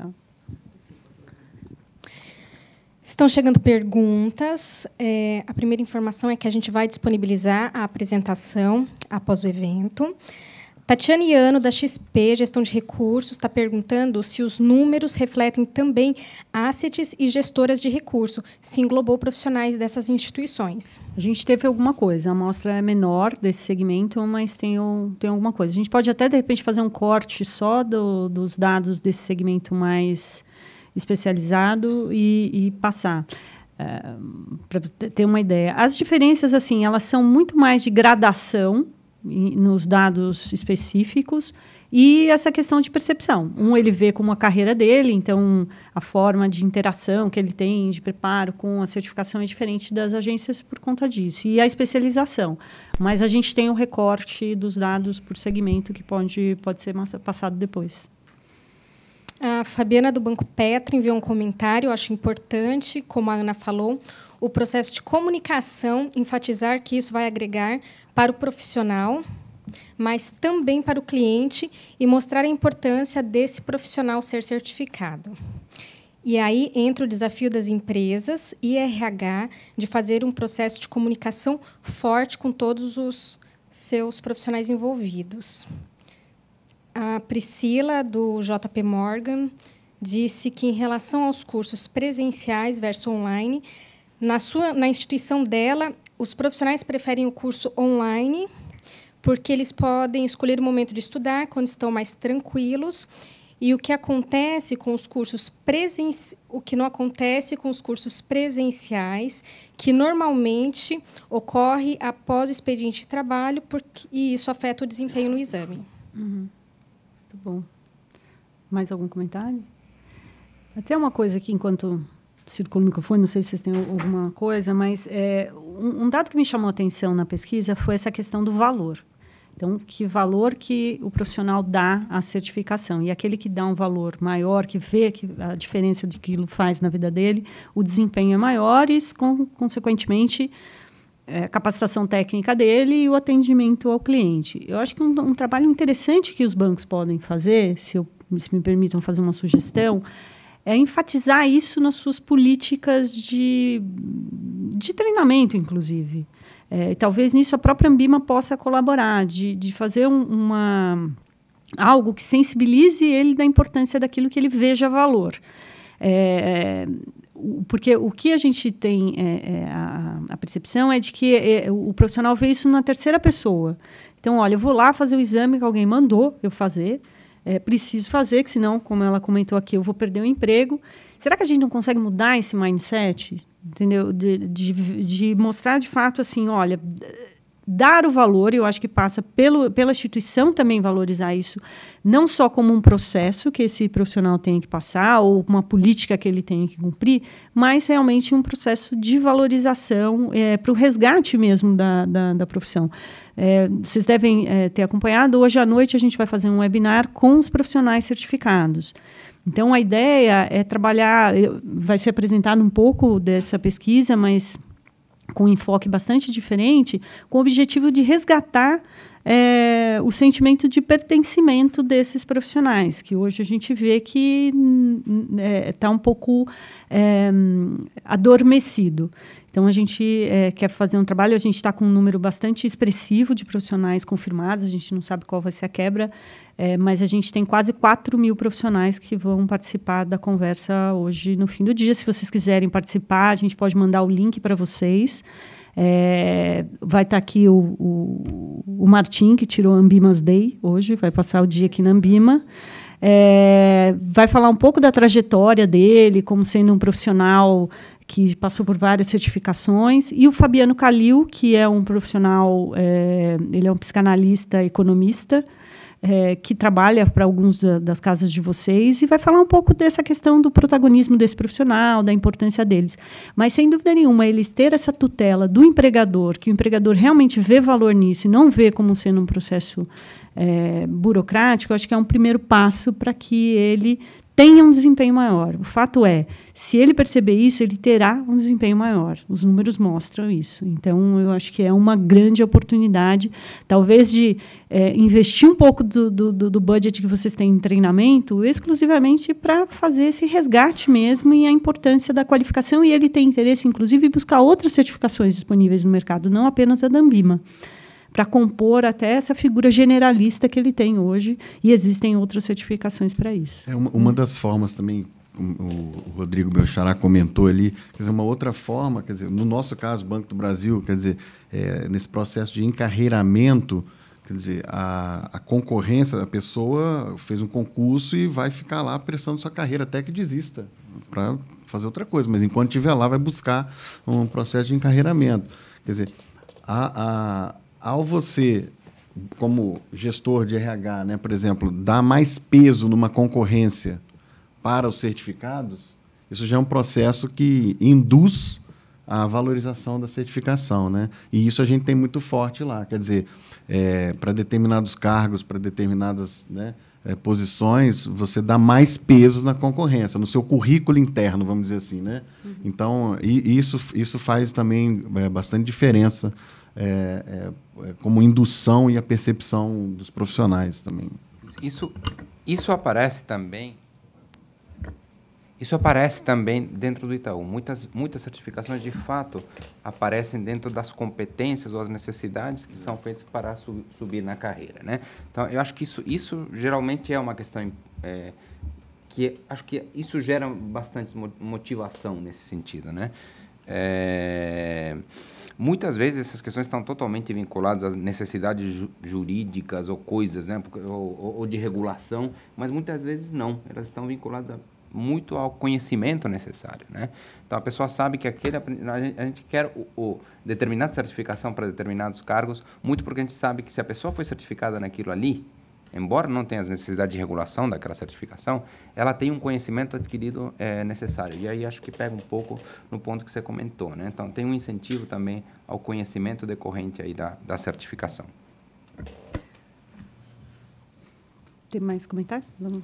Estão chegando perguntas. A primeira informação é que a gente vai disponibilizar a apresentação após o evento. Tatiane Ano, da XP, Gestão de Recursos, está perguntando se os números refletem também assets e gestoras de recurso, se englobou profissionais dessas instituições. A gente teve alguma coisa, a amostra é menor desse segmento, mas tem alguma coisa. A gente pode até, de repente, fazer um corte só dos dados desse segmento mais especializado e passar, para ter uma ideia. As diferenças, assim, elas são muito mais de gradação nos dados específicos e essa questão de percepção. Ele vê como a carreira dele, então a forma de interação que ele tem, de preparo com a certificação é diferente das agências por conta disso. E a especialização. Mas a gente tem o recorte dos dados por segmento que pode ser passado depois. A Fabiana, do Banco Petra, enviou um comentário, eu acho importante, como a Ana falou, o processo de comunicação, enfatizar que isso vai agregar para o profissional, mas também para o cliente, e mostrar a importância desse profissional ser certificado. E aí entra o desafio das empresas e RH de fazer um processo de comunicação forte com todos os seus profissionais envolvidos. A Priscila, do JP Morgan, disse que, em relação aos cursos presenciais versus online, na instituição dela, os profissionais preferem o curso online, porque eles podem escolher o momento de estudar, quando estão mais tranquilos. E o que acontece com os cursos o que não acontece com os cursos presenciais, que normalmente ocorre após o expediente de trabalho, e isso afeta o desempenho no exame. Muito bom. Mais algum comentário? Até uma coisa aqui, enquanto circula o microfone, não sei se vocês têm alguma coisa, mas um dado que me chamou a atenção na pesquisa foi essa questão do valor. Então, que valor que o profissional dá à certificação. E aquele que dá um valor maior, que vê que a diferença de que aquilo faz na vida dele, o desempenho é maior e, consequentemente, a capacitação técnica dele e o atendimento ao cliente. Eu acho que um trabalho interessante que os bancos podem fazer, se me permitam fazer uma sugestão, é enfatizar isso nas suas políticas de treinamento, inclusive. Talvez nisso a própria Ambima possa colaborar, de fazer algo que sensibilize ele da importância daquilo que ele veja valor. Porque o que a gente tem, a percepção é de que o profissional vê isso na terceira pessoa. Então, olha, eu vou lá fazer o exame que alguém mandou eu fazer, preciso fazer, que senão, como ela comentou aqui, eu vou perder o emprego. Será que a gente não consegue mudar esse mindset? Entendeu? De mostrar de fato assim, olha, dar o valor, eu acho que passa pela instituição também valorizar isso, não só como um processo que esse profissional tem que passar, ou uma política que ele tem que cumprir, mas realmente um processo de valorização para o resgate mesmo da profissão. Vocês devem ter acompanhado, hoje à noite a gente vai fazer um webinar com os profissionais certificados. Então, a ideia é trabalhar, vai ser apresentado um pouco dessa pesquisa, mas com um enfoque bastante diferente, com o objetivo de resgatar o sentimento de pertencimento desses profissionais, que hoje a gente vê que está um pouco adormecido. Então, a gente quer fazer um trabalho, a gente está com um número bastante expressivo de profissionais confirmados, a gente não sabe qual vai ser a quebra, mas a gente tem quase 4.000 profissionais que vão participar da conversa hoje no fim do dia. Se vocês quiserem participar, a gente pode mandar o link para vocês. Vai estar aqui o Martim, que tirou a Ambima's Day hoje, vai passar o dia aqui na Ambima. Vai falar um pouco da trajetória dele, como sendo um profissional que passou por várias certificações, e o Fabiano Calil, que é um profissional, ele é um psicanalista, economista, que trabalha para algumas das casas de vocês, e vai falar um pouco dessa questão do protagonismo desse profissional, da importância deles. Mas, sem dúvida nenhuma, eles ter essa tutela do empregador, que o empregador realmente vê valor nisso e não vê como sendo um processo burocrático, acho que é um primeiro passo para que ele tenha um desempenho maior. O fato é, se ele perceber isso, ele terá um desempenho maior. Os números mostram isso. Então, eu acho que é uma grande oportunidade, talvez, de investir um pouco do budget que vocês têm em treinamento, exclusivamente para fazer esse resgate mesmo e a importância da qualificação. E ele tem interesse, inclusive, em buscar outras certificações disponíveis no mercado, não apenas a da Ambima, para compor até essa figura generalista que ele tem hoje, e existem outras certificações para isso. Uma das formas também, o Rodrigo Belchará comentou ali, quer dizer, uma outra forma, quer dizer, no nosso caso, Banco do Brasil, quer dizer, nesse processo de encarreiramento, quer dizer, a concorrência, a pessoa fez um concurso e vai ficar lá prestando sua carreira até que desista para fazer outra coisa, mas enquanto estiver lá vai buscar um processo de encarreiramento. Quer dizer, ao você, como gestor de RH, né, por exemplo, dar mais peso numa concorrência para os certificados, isso já é um processo que induz a valorização da certificação, né? E isso a gente tem muito forte lá. Quer dizer, para determinados cargos, para determinadas, né, posições, você dá mais peso na concorrência, no seu currículo interno, vamos dizer assim, né? Uhum. Então, isso faz também bastante diferença, como indução e a percepção dos profissionais também. Isso aparece também Isso aparece também dentro do Itaú. Muitas certificações, de fato, aparecem dentro das competências ou as necessidades que são feitas para subir na carreira, né? Então, eu acho que isso geralmente é uma questão que acho que isso gera bastante motivação nesse sentido, né? Muitas vezes essas questões estão totalmente vinculadas às necessidades jurídicas ou coisas, né? ou de regulação, mas muitas vezes não. Elas estão vinculadas muito ao conhecimento necessário, né? Então, a pessoa sabe que a gente quer determinada certificação para determinados cargos, muito porque a gente sabe que se a pessoa foi certificada naquilo ali, embora não tenha as necessidades de regulação daquela certificação, ela tem um conhecimento adquirido necessário. E aí acho que pega um pouco no ponto que você comentou, né? Então, tem um incentivo também ao conhecimento decorrente aí da certificação. Tem mais comentário? Vamos.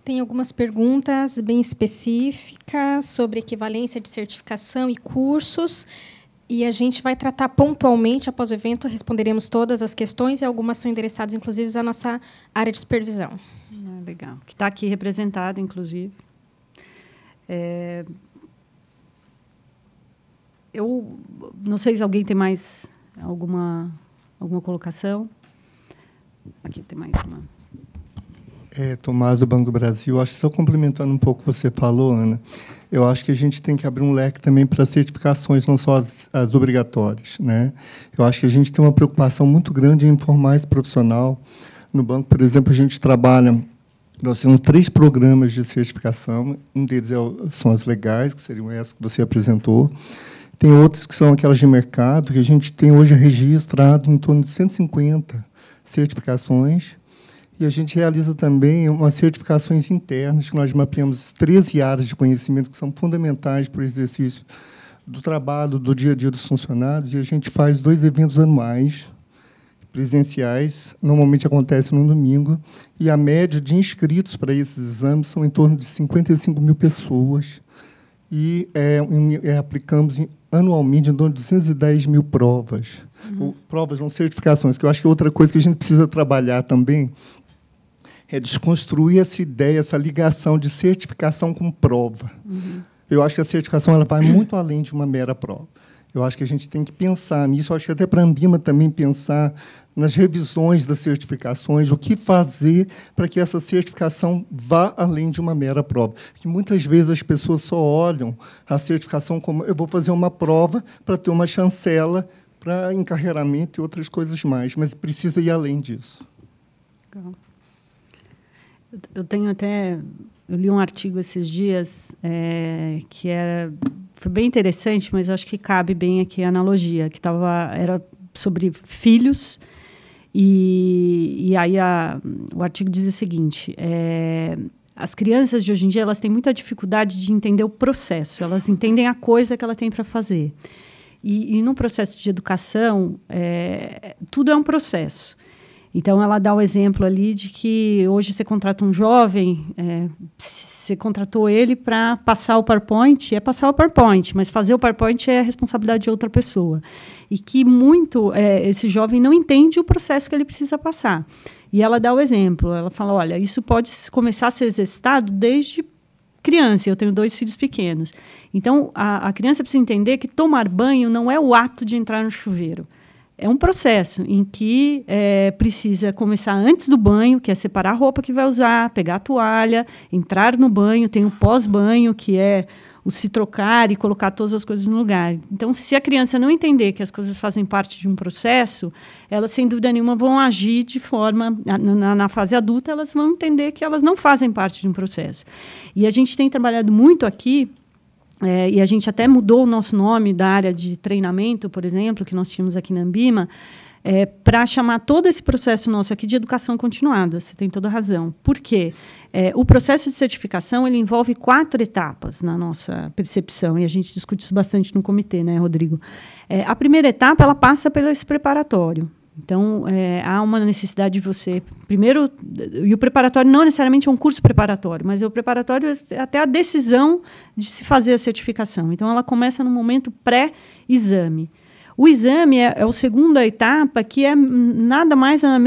Tem algumas perguntas bem específicas sobre equivalência de certificação e cursos. E a gente vai tratar pontualmente, após o evento, responderemos todas as questões e algumas são endereçadas, inclusive, à nossa área de supervisão. Legal. Que está aqui representada, inclusive. Eu não sei se alguém tem mais alguma colocação. Aqui tem mais uma. Tomás, do Banco do Brasil. Acho que só complementando um pouco o que você falou, Ana, eu acho que a gente tem que abrir um leque também para certificações, não só as obrigatórias, né? Eu acho que a gente tem uma preocupação muito grande em formar esse profissional. No banco, por exemplo, a gente trabalha, nós temos 3 programas de certificação, um deles são as legais, que seriam essas que você apresentou. Tem outros que são aquelas de mercado, que a gente tem hoje registrado em torno de 150 certificações. E a gente realiza também umas certificações internas, que nós mapeamos 13 áreas de conhecimento que são fundamentais para o exercício do trabalho, do dia a dia dos funcionários, e a gente faz 2 eventos anuais, presenciais, normalmente acontece no domingo, e a média de inscritos para esses exames são em torno de 55 mil pessoas, e aplicamos anualmente em torno de 210 mil provas. Provas, não certificações, que eu acho que é outra coisa que a gente precisa trabalhar também, é desconstruir essa ideia, essa ligação de certificação com prova. Eu acho que a certificação ela vai muito além de uma mera prova. Eu acho que a gente tem que pensar nisso. Eu acho que até para a Ambima também pensar nas revisões das certificações, o que fazer para que essa certificação vá além de uma mera prova. Que muitas vezes as pessoas só olham a certificação como eu vou fazer uma prova para ter uma chancela para encarreiramento e outras coisas mais, mas precisa ir além disso. Legal. Eu li um artigo esses dias que foi bem interessante, mas acho que cabe bem aqui a analogia, que era sobre filhos, e aí o artigo diz o seguinte, as crianças de hoje em dia elas têm muita dificuldade de entender o processo, elas entendem a coisa que ela tem para fazer. E no processo de educação, tudo é um processo. Então, ela dá o exemplo ali de que hoje você contrata um jovem, você contratou ele para passar o PowerPoint, passar o PowerPoint, mas fazer o PowerPoint é a responsabilidade de outra pessoa. E que esse jovem não entende o processo que ele precisa passar. E ela dá o exemplo, ela fala, olha, isso pode começar a ser exercitado desde criança, eu tenho 2 filhos pequenos. Então, a criança precisa entender que tomar banho não é o ato de entrar no chuveiro. É um processo em que precisa começar antes do banho, que é separar a roupa que vai usar, pegar a toalha, entrar no banho, tem o pós-banho, que é o se trocar e colocar todas as coisas no lugar. Então, se a criança não entender que as coisas fazem parte de um processo, elas, sem dúvida nenhuma, vão agir de forma... Na fase adulta, elas vão entender que elas não fazem parte de um processo. E a gente tem trabalhado muito aqui, e a gente até mudou o nosso nome da área de treinamento, por exemplo, que nós tínhamos aqui na Ambima, para chamar todo esse processo nosso aqui de educação continuada. Você tem toda a razão. Por quê? O processo de certificação ele envolve 4 etapas na nossa percepção, e a gente discute isso bastante no comitê, né, Rodrigo? A primeira etapa ela passa pelo esse preparatório. Então, há uma necessidade de você... Primeiro, e o preparatório não necessariamente é um curso preparatório, mas o preparatório é até a decisão de se fazer a certificação. Então, ela começa no momento pré-exame. O exame é a segunda etapa, que é nada mais, nada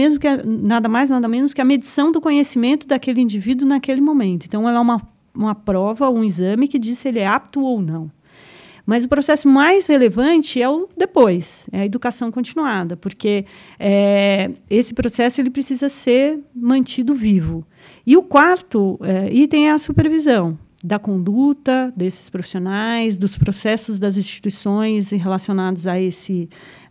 menos que a medição do conhecimento daquele indivíduo naquele momento. Então, ela é uma uma prova, um exame que diz se ele é apto ou não. Mas o processo mais relevante é o depois, é a educação continuada, porque esse processo ele precisa ser mantido vivo. E o quarto item é a supervisão da conduta desses profissionais, dos processos das instituições relacionados a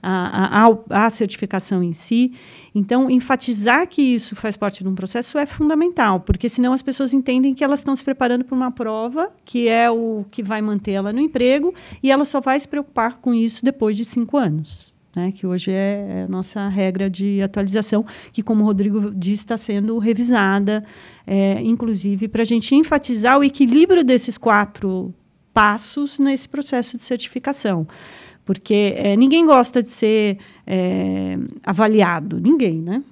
a certificação em si. Então, enfatizar que isso faz parte de um processo é fundamental, porque senão as pessoas entendem que elas estão se preparando para uma prova, que é o que vai manter ela no emprego, e ela só vai se preocupar com isso depois de 5 anos. Né, que hoje é a nossa regra de atualização, que, como o Rodrigo disse, está sendo revisada, inclusive, para a gente enfatizar o equilíbrio desses 4 passos nesse processo de certificação. Porque ninguém gosta de ser avaliado, ninguém, né?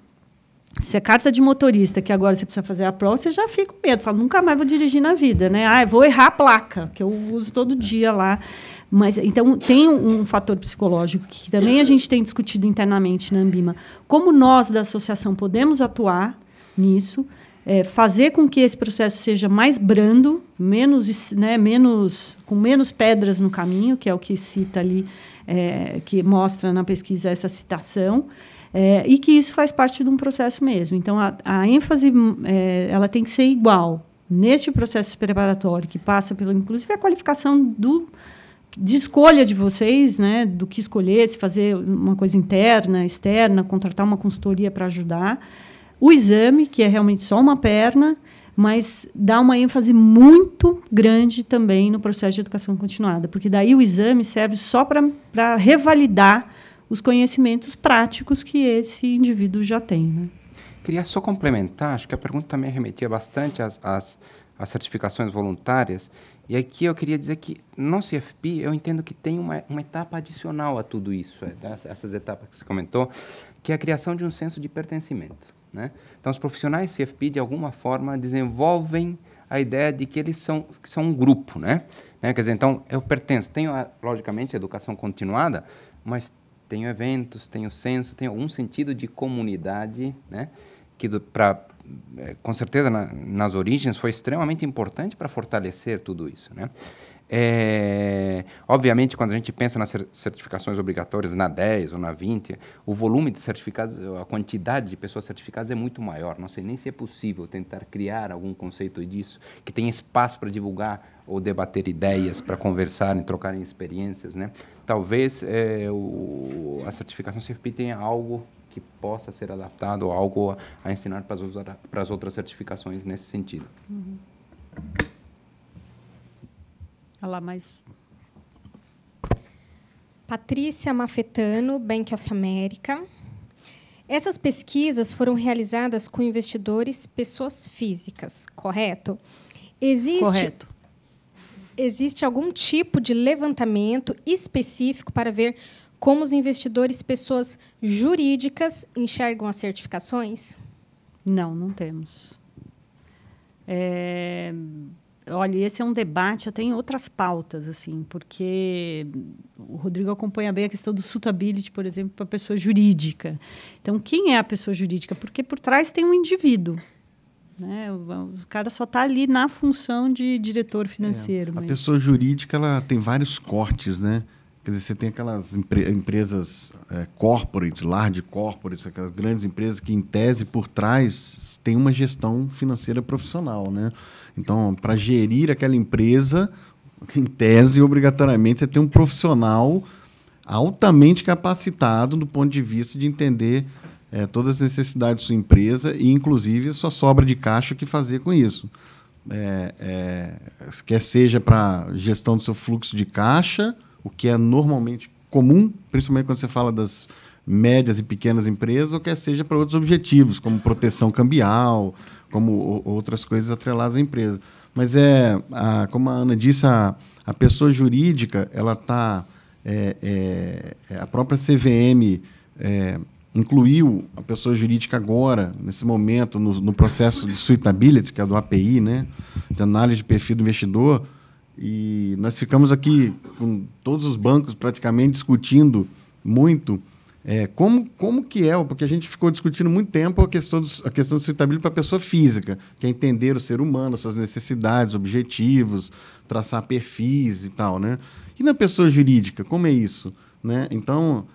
Se é carta de motorista, que agora você precisa fazer a prova, você já fica com medo, fala, nunca mais vou dirigir na vida, né? Vou errar a placa, que eu uso todo dia lá. Mas, então, tem um fator psicológico que também a gente tem discutido internamente na Ambima. Como nós, da associação, podemos atuar nisso, fazer com que esse processo seja mais brando, com menos pedras no caminho, que é o que cita ali, que mostra na pesquisa essa citação, e que isso faz parte de um processo mesmo. Então, a ênfase ela tem que ser igual neste processo preparatório, que passa pela, inclusive, a qualificação de escolha de vocês, né, do que escolher, se fazer uma coisa interna, externa, contratar uma consultoria para ajudar. O exame, que é realmente só uma perna, mas dá uma ênfase muito grande também no processo de educação continuada, porque daí o exame serve só para revalidar os conhecimentos práticos que esse indivíduo já tem. Né? Queria só complementar, acho que a pergunta também remetia bastante às certificações voluntárias, e aqui eu queria dizer que no CFP eu entendo que tem uma etapa adicional a tudo isso, essas etapas que você comentou, que é a criação de um senso de pertencimento. Né? Então, os profissionais CFP, de alguma forma, desenvolvem a ideia de que eles são um grupo. Né? Quer dizer, então, eu pertenço. Tenho, logicamente, a educação continuada, mas tenho eventos, tenho senso, tenho algum sentido de comunidade, né? Que com certeza, nas origens, foi extremamente importante para fortalecer tudo isso. Né? Obviamente, quando a gente pensa nas certificações obrigatórias, na 10 ou na 20, o volume de certificados, a quantidade de pessoas certificadas é muito maior. Não sei nem se é possível tentar criar algum conceito disso, que tenha espaço para divulgar ou debater ideias, para conversarem, trocarem experiências. Né? Talvez a certificação CFP tenha algo que possa ser adaptado ou algo a ensinar para as outras certificações nesse sentido. Uhum. Olha lá, mais. Patrícia Mafetano, Bank of America. Essas pesquisas foram realizadas com investidores pessoas físicas, correto? Correto. Existe algum tipo de levantamento específico para ver como os investidores pessoas jurídicas enxergam as certificações? Não temos. Olha, esse é um debate até em outras pautas, assim, porque o Rodrigo acompanha bem a questão do suitability, por exemplo, para a pessoa jurídica. Então, quem é a pessoa jurídica? Porque por trás tem um indivíduo. Né? O cara só está ali na função de diretor financeiro. A pessoa jurídica ela tem vários cortes, né? Quer dizer, você tem aquelas empresas corporate, large corporates, aquelas grandes empresas que, em tese, por trás, tem uma gestão financeira profissional, né? Então, para gerir aquela empresa, em tese, obrigatoriamente, você tem um profissional altamente capacitado do ponto de vista de entender todas as necessidades da sua empresa e, inclusive, a sua sobra de caixa, o que fazer com isso. Quer seja para gestão do seu fluxo de caixa, o que é normalmente comum, principalmente quando você fala das médias e pequenas empresas, ou quer seja para outros objetivos, como proteção cambial, como outras coisas atreladas à empresa. Mas, como a Ana disse, a pessoa jurídica, ela está... a própria CVM incluiu a pessoa jurídica agora, nesse momento, no processo de suitability, que é do API, né, de análise de perfil do investidor, e nós ficamos aqui com todos os bancos praticamente discutindo muito Como que é? Porque a gente ficou discutindo muito tempo a questão do sustentabilidade para a pessoa física, que é entender o ser humano, suas necessidades, objetivos, traçar perfis e tal, né? E na pessoa jurídica, como é isso? Né? Então,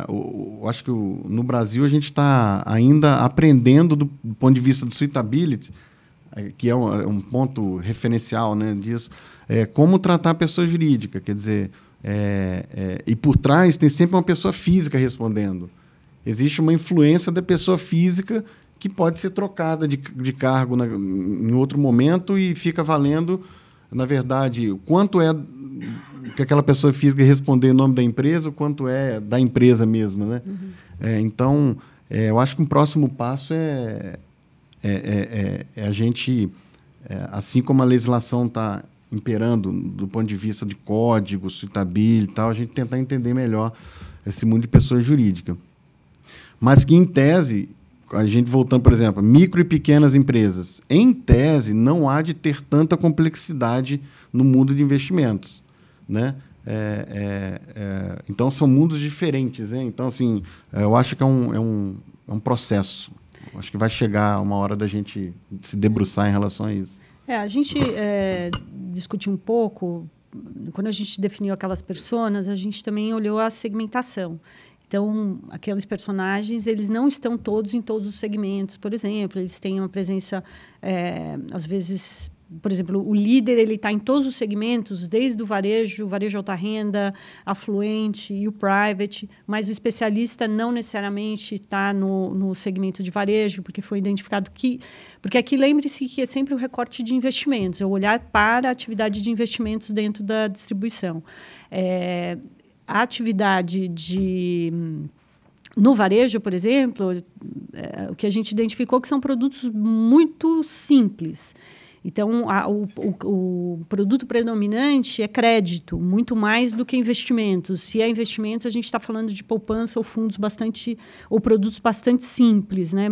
eu acho que no Brasil a gente está ainda aprendendo do ponto de vista do suitability, que é um ponto referencial, né, disso, como tratar a pessoa jurídica, quer dizer, e por trás tem sempre uma pessoa física respondendo. Existe uma influência da pessoa física que pode ser trocada de cargo em outro momento e fica valendo, na verdade, o quanto é que aquela pessoa física responder em nome da empresa, o quanto é da empresa mesmo, né? Uhum. Então, eu acho que um próximo passo é a gente, assim como a legislação está imperando do ponto de vista de código, suitability e tal, a gente tentar entender melhor esse mundo de pessoa jurídica. Mas que, em tese, a gente voltando, por exemplo, micro e pequenas empresas, em tese, não há de ter tanta complexidade no mundo de investimentos, né? Então, são mundos diferentes, né? Então, assim, eu acho que é um processo. Acho que vai chegar uma hora da gente se debruçar em relação a isso. A gente discutiu um pouco, quando a gente definiu aquelas personas, a gente também olhou a segmentação. Então, aqueles personagens, eles não estão todos em todos os segmentos, por exemplo, eles têm uma presença, às vezes, por exemplo, o líder ele está em todos os segmentos, desde o varejo alta renda, afluente e o private, mas o especialista não necessariamente está no segmento de varejo, porque foi identificado que... Porque aqui, lembre-se que é sempre o recorte de investimentos, é o olhar para a atividade de investimentos dentro da distribuição. A atividade no varejo, por exemplo, o que a gente identificou que são produtos muito simples. Então, o produto predominante é crédito, muito mais do que investimentos. Se é investimentos, a gente está falando de poupança ou fundos ou produtos bastante simples, né?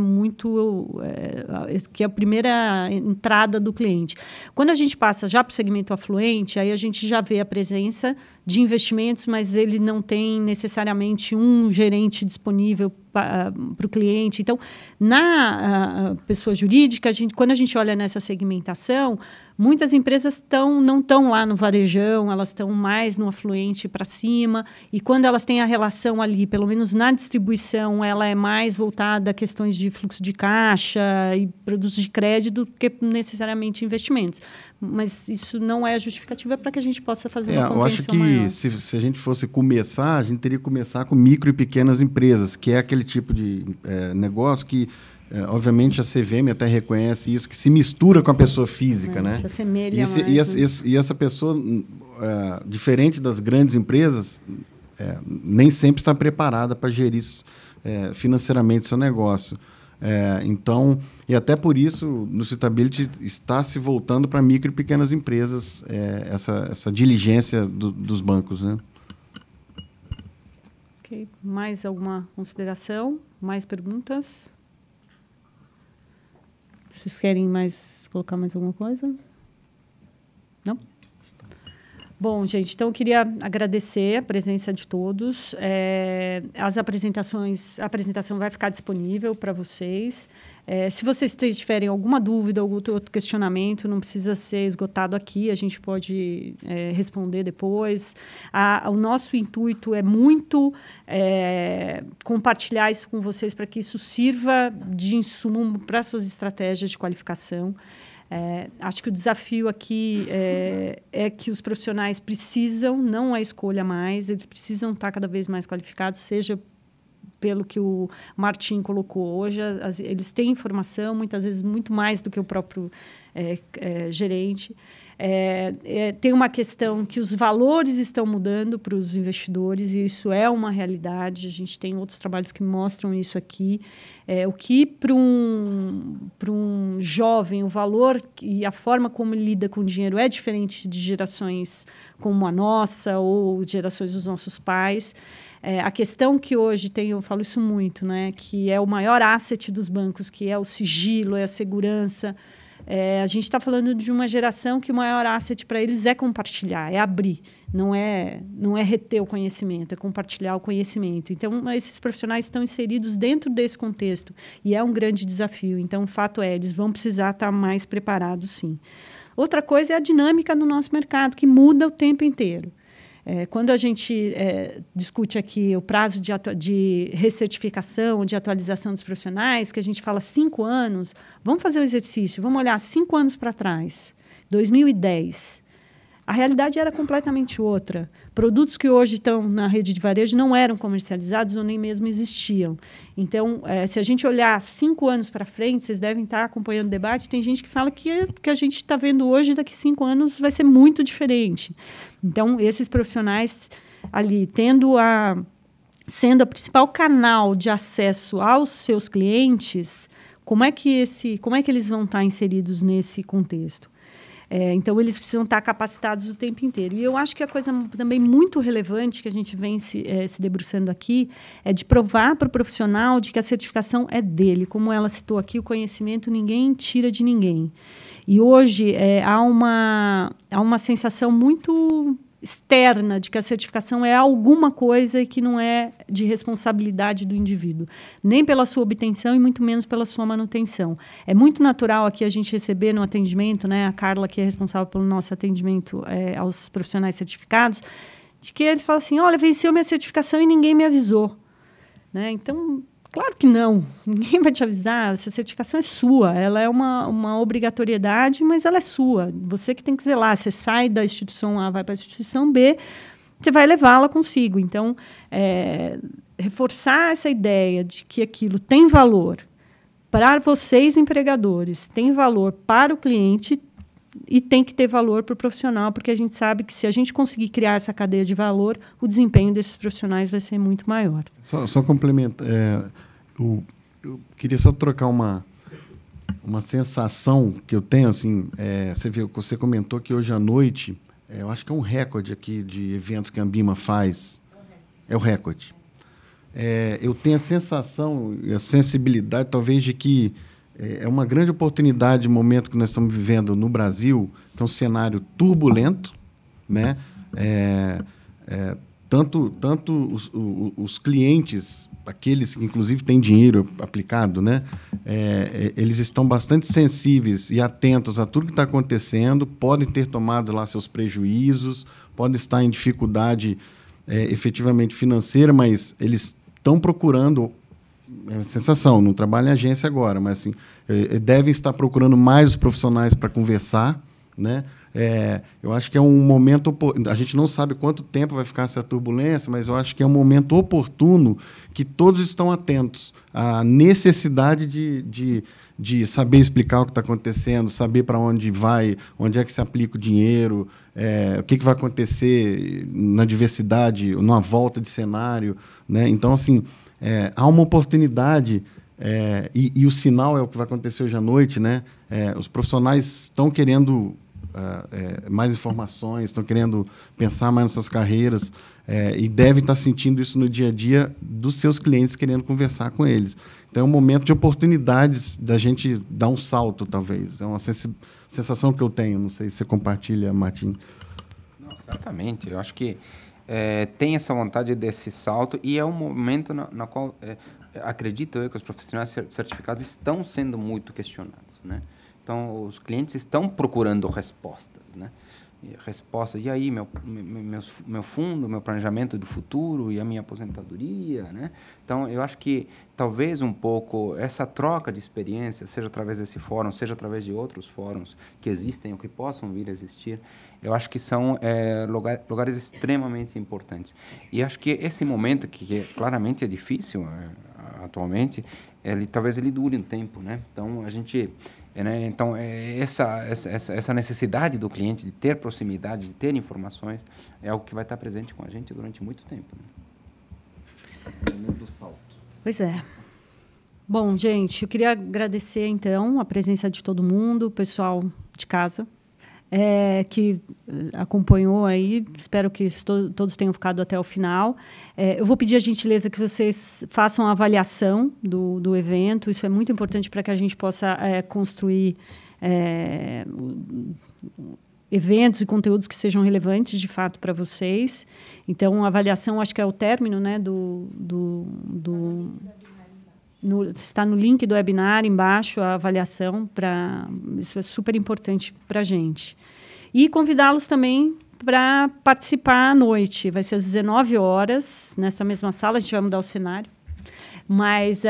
Que é a primeira entrada do cliente. Quando a gente passa já para o segmento afluente, aí a gente já vê a presença de investimentos, mas ele não tem necessariamente um gerente disponível para o cliente. Então, na pessoa jurídica, quando a gente olha nessa segmentação, muitas empresas não estão lá no varejão, elas estão mais no afluente para cima, e quando elas têm a relação ali, pelo menos na distribuição, ela é mais voltada a questões de fluxo de caixa e produtos de crédito do que necessariamente investimentos. Mas isso não é justificativa para que a gente possa fazer uma compreensão maior. Eu acho que se a gente fosse começar, a gente teria que começar com micro e pequenas empresas, que é aquele tipo de negócio que, obviamente, a CVM até reconhece isso, que se mistura com a pessoa física, né? Se assemelha mais. E essa pessoa, diferente das grandes empresas, nem sempre está preparada para gerir financeiramente seu negócio. Então, e até por isso, no Suitability está se voltando para micro e pequenas empresas, essa diligência dos bancos, né? Ok. Mais alguma consideração? Mais perguntas? Vocês querem colocar mais alguma coisa? Não? Bom, gente, então eu queria agradecer a presença de todos. A apresentação vai ficar disponível para vocês. Se vocês tiverem alguma dúvida, algum outro questionamento, não precisa ser esgotado aqui, a gente pode responder depois. O nosso intuito é muito compartilhar isso com vocês para que isso sirva de insumo para as suas estratégias de qualificação. Acho que o desafio aqui é que os profissionais precisam, não é escolha mais, eles precisam estar cada vez mais qualificados, seja pelo que o Martim colocou hoje, eles têm informação, muitas vezes muito mais do que o próprio gerente. Tem uma questão que os valores estão mudando para os investidores, e isso é uma realidade. A gente tem outros trabalhos que mostram isso aqui. O que para um jovem, o valor e a forma como ele lida com o dinheiro é diferente de gerações como a nossa ou gerações dos nossos pais. A questão que hoje tem, eu falo isso muito, né, que é o maior asset dos bancos, que é o sigilo, é a segurança. a gente está falando de uma geração que o maior asset para eles é compartilhar, é abrir, não é reter o conhecimento, é compartilhar o conhecimento. Então, esses profissionais estão inseridos dentro desse contexto e é um grande desafio. Então, o fato é, eles vão precisar estar mais preparados, sim. Outra coisa é a dinâmica do nosso mercado, que muda o tempo inteiro. Quando a gente discute aqui o prazo de recertificação, de atualização dos profissionais, que a gente fala 5 anos, vamos fazer um exercício, vamos olhar 5 anos para trás, 2010. A realidade era completamente outra. Produtos que hoje estão na rede de varejo não eram comercializados ou nem mesmo existiam. Então, se a gente olhar 5 anos para frente, vocês devem estar acompanhando o debate, tem gente que fala que o que a gente está vendo hoje, daqui a 5 anos, vai ser muito diferente. Então, esses profissionais ali, sendo a principal canal de acesso aos seus clientes, como é que eles vão estar inseridos nesse contexto? Então, eles precisam estar capacitados o tempo inteiro. E eu acho que a coisa também muito relevante que a gente vem se debruçando aqui é de provar para o profissional de que a certificação é dele. Como ela citou aqui, o conhecimento ninguém tira de ninguém. E hoje há uma sensação muito externa de que a certificação é alguma coisa e que não é de responsabilidade do indivíduo, nem pela sua obtenção e muito menos pela sua manutenção. É muito natural aqui a gente receber no atendimento, né, a Carla, que é responsável pelo nosso atendimento aos profissionais certificados, de que ele fala assim, olha, venceu minha certificação e ninguém me avisou. Né? Então, claro que não, ninguém vai te avisar, essa certificação é sua, ela é uma obrigatoriedade, mas ela é sua, você que tem que zelar, você sai da instituição A, vai para a instituição B, você vai levá-la consigo. Então, reforçar essa ideia de que aquilo tem valor para vocês, empregadores, tem valor para o cliente e tem que ter valor para o profissional, porque a gente sabe que se a gente conseguir criar essa cadeia de valor, o desempenho desses profissionais vai ser muito maior. Só complementar, eu queria só trocar uma sensação que eu tenho, assim, você comentou que hoje à noite, eu acho que é um recorde aqui de eventos que a Ambima faz, é o recorde. Eu tenho a sensação e a sensibilidade, talvez, de que é uma grande oportunidade, o momento que nós estamos vivendo no Brasil, que é um cenário turbulento, né? Tanto os clientes, aqueles que, inclusive, têm dinheiro aplicado, né? Eles estão bastante sensíveis e atentos a tudo que está acontecendo, podem ter tomado lá seus prejuízos, podem estar em dificuldade efetivamente financeira, mas eles estão procurando... sensação, não trabalho em agência agora, mas assim, devem estar procurando mais os profissionais para conversar, né? Eu acho que é um momento... A gente não sabe quanto tempo vai ficar essa turbulência, mas eu acho que é um momento oportuno que todos estão atentos à necessidade de saber explicar o que está acontecendo, saber para onde vai, onde é que se aplica o dinheiro, o que vai acontecer na diversidade, numa volta de cenário, né? Então, assim... há uma oportunidade, e o sinal é o que vai acontecer hoje à noite, né? Os profissionais estão querendo mais informações, estão querendo pensar mais nas suas carreiras, e devem estar sentindo isso no dia a dia dos seus clientes, querendo conversar com eles. Então, é um momento de oportunidades da gente dar um salto, talvez. É uma sensação que eu tenho, não sei se você compartilha, Martim. Não, certamente, eu acho que tem essa vontade desse salto e é um momento na qual acredito eu que os profissionais certificados estão sendo muito questionados, né? Então, os clientes estão procurando respostas, né? Respostas, e aí, meu fundo, meu planejamento do futuro e a minha aposentadoria, né? Então, eu acho que talvez um pouco essa troca de experiências, seja através desse fórum, seja através de outros fóruns que existem ou que possam vir a existir, eu acho que são lugares extremamente importantes. E acho que esse momento, que claramente é difícil atualmente, talvez ele dure um tempo, né? Então, a gente... Então, essa necessidade do cliente de ter proximidade, de ter informações, é algo que vai estar presente com a gente durante muito tempo. Né? O momento do salto. Pois é. Bom, gente, eu queria agradecer, então, a presença de todo mundo, o pessoal de casa, que acompanhou aí. Espero que todos tenham ficado até o final. Eu vou pedir a gentileza que vocês façam a avaliação do evento. Isso é muito importante para que a gente possa construir eventos e conteúdos que sejam relevantes, de fato, para vocês. Então, a avaliação, acho que é o término, né, está no link do webinar, embaixo, a avaliação. Isso é super importante para a gente. E convidá-los também para participar à noite. Vai ser às 19 horas, nessa mesma sala, a gente vai mudar o cenário. Mas,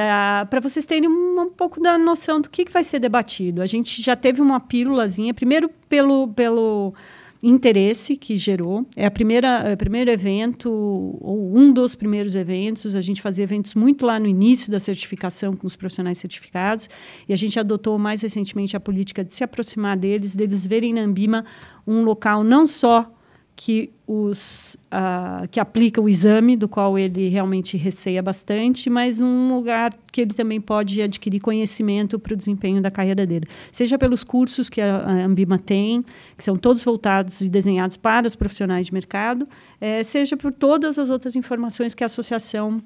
para vocês terem um pouco da noção do que vai ser debatido. A gente já teve uma pílulazinha, primeiro pelo interesse que gerou. É o primeiro evento, ou um dos primeiros eventos. A gente fazia eventos muito lá no início da certificação com os profissionais certificados, e a gente adotou mais recentemente a política de se aproximar deles verem na Ambima um local não só que aplica o exame, do qual ele realmente receia bastante, mas um lugar que ele também pode adquirir conhecimento para o desempenho da carreira dele. Seja pelos cursos que a Ambima tem, que são todos voltados e desenhados para os profissionais de mercado, seja por todas as outras informações que a associação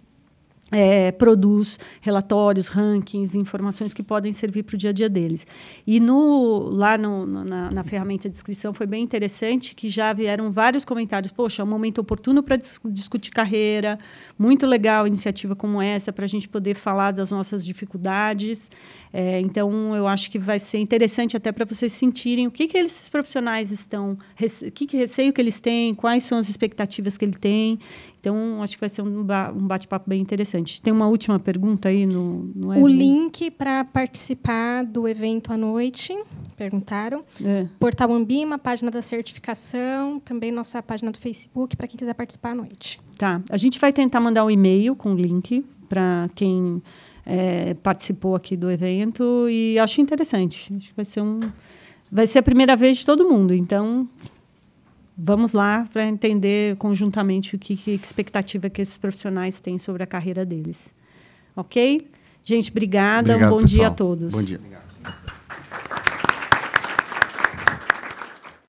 produz, relatórios, rankings, informações que podem servir para o dia a dia deles. E lá na ferramenta de inscrição foi bem interessante, que já vieram vários comentários. Poxa, é um momento oportuno para discutir carreira, muito legal iniciativa como essa, para a gente poder falar das nossas dificuldades. Então, eu acho que vai ser interessante até para vocês sentirem o que esses profissionais estão, que receio que eles têm, quais são as expectativas que ele tem. Então, acho que vai ser um bate-papo bem interessante. Tem uma última pergunta aí no o link para participar do evento à noite, perguntaram. Portal Ambima, página da certificação, também nossa página do Facebook, para quem quiser participar à noite. Tá. A gente vai tentar mandar um e-mail com o link para quem participou aqui do evento, e acho interessante. Acho que vai ser a primeira vez de todo mundo, então vamos lá para entender conjuntamente que expectativa que esses profissionais têm sobre a carreira deles. Ok? Gente, obrigada. Obrigado, um bom dia a todos. Bom dia. Obrigado.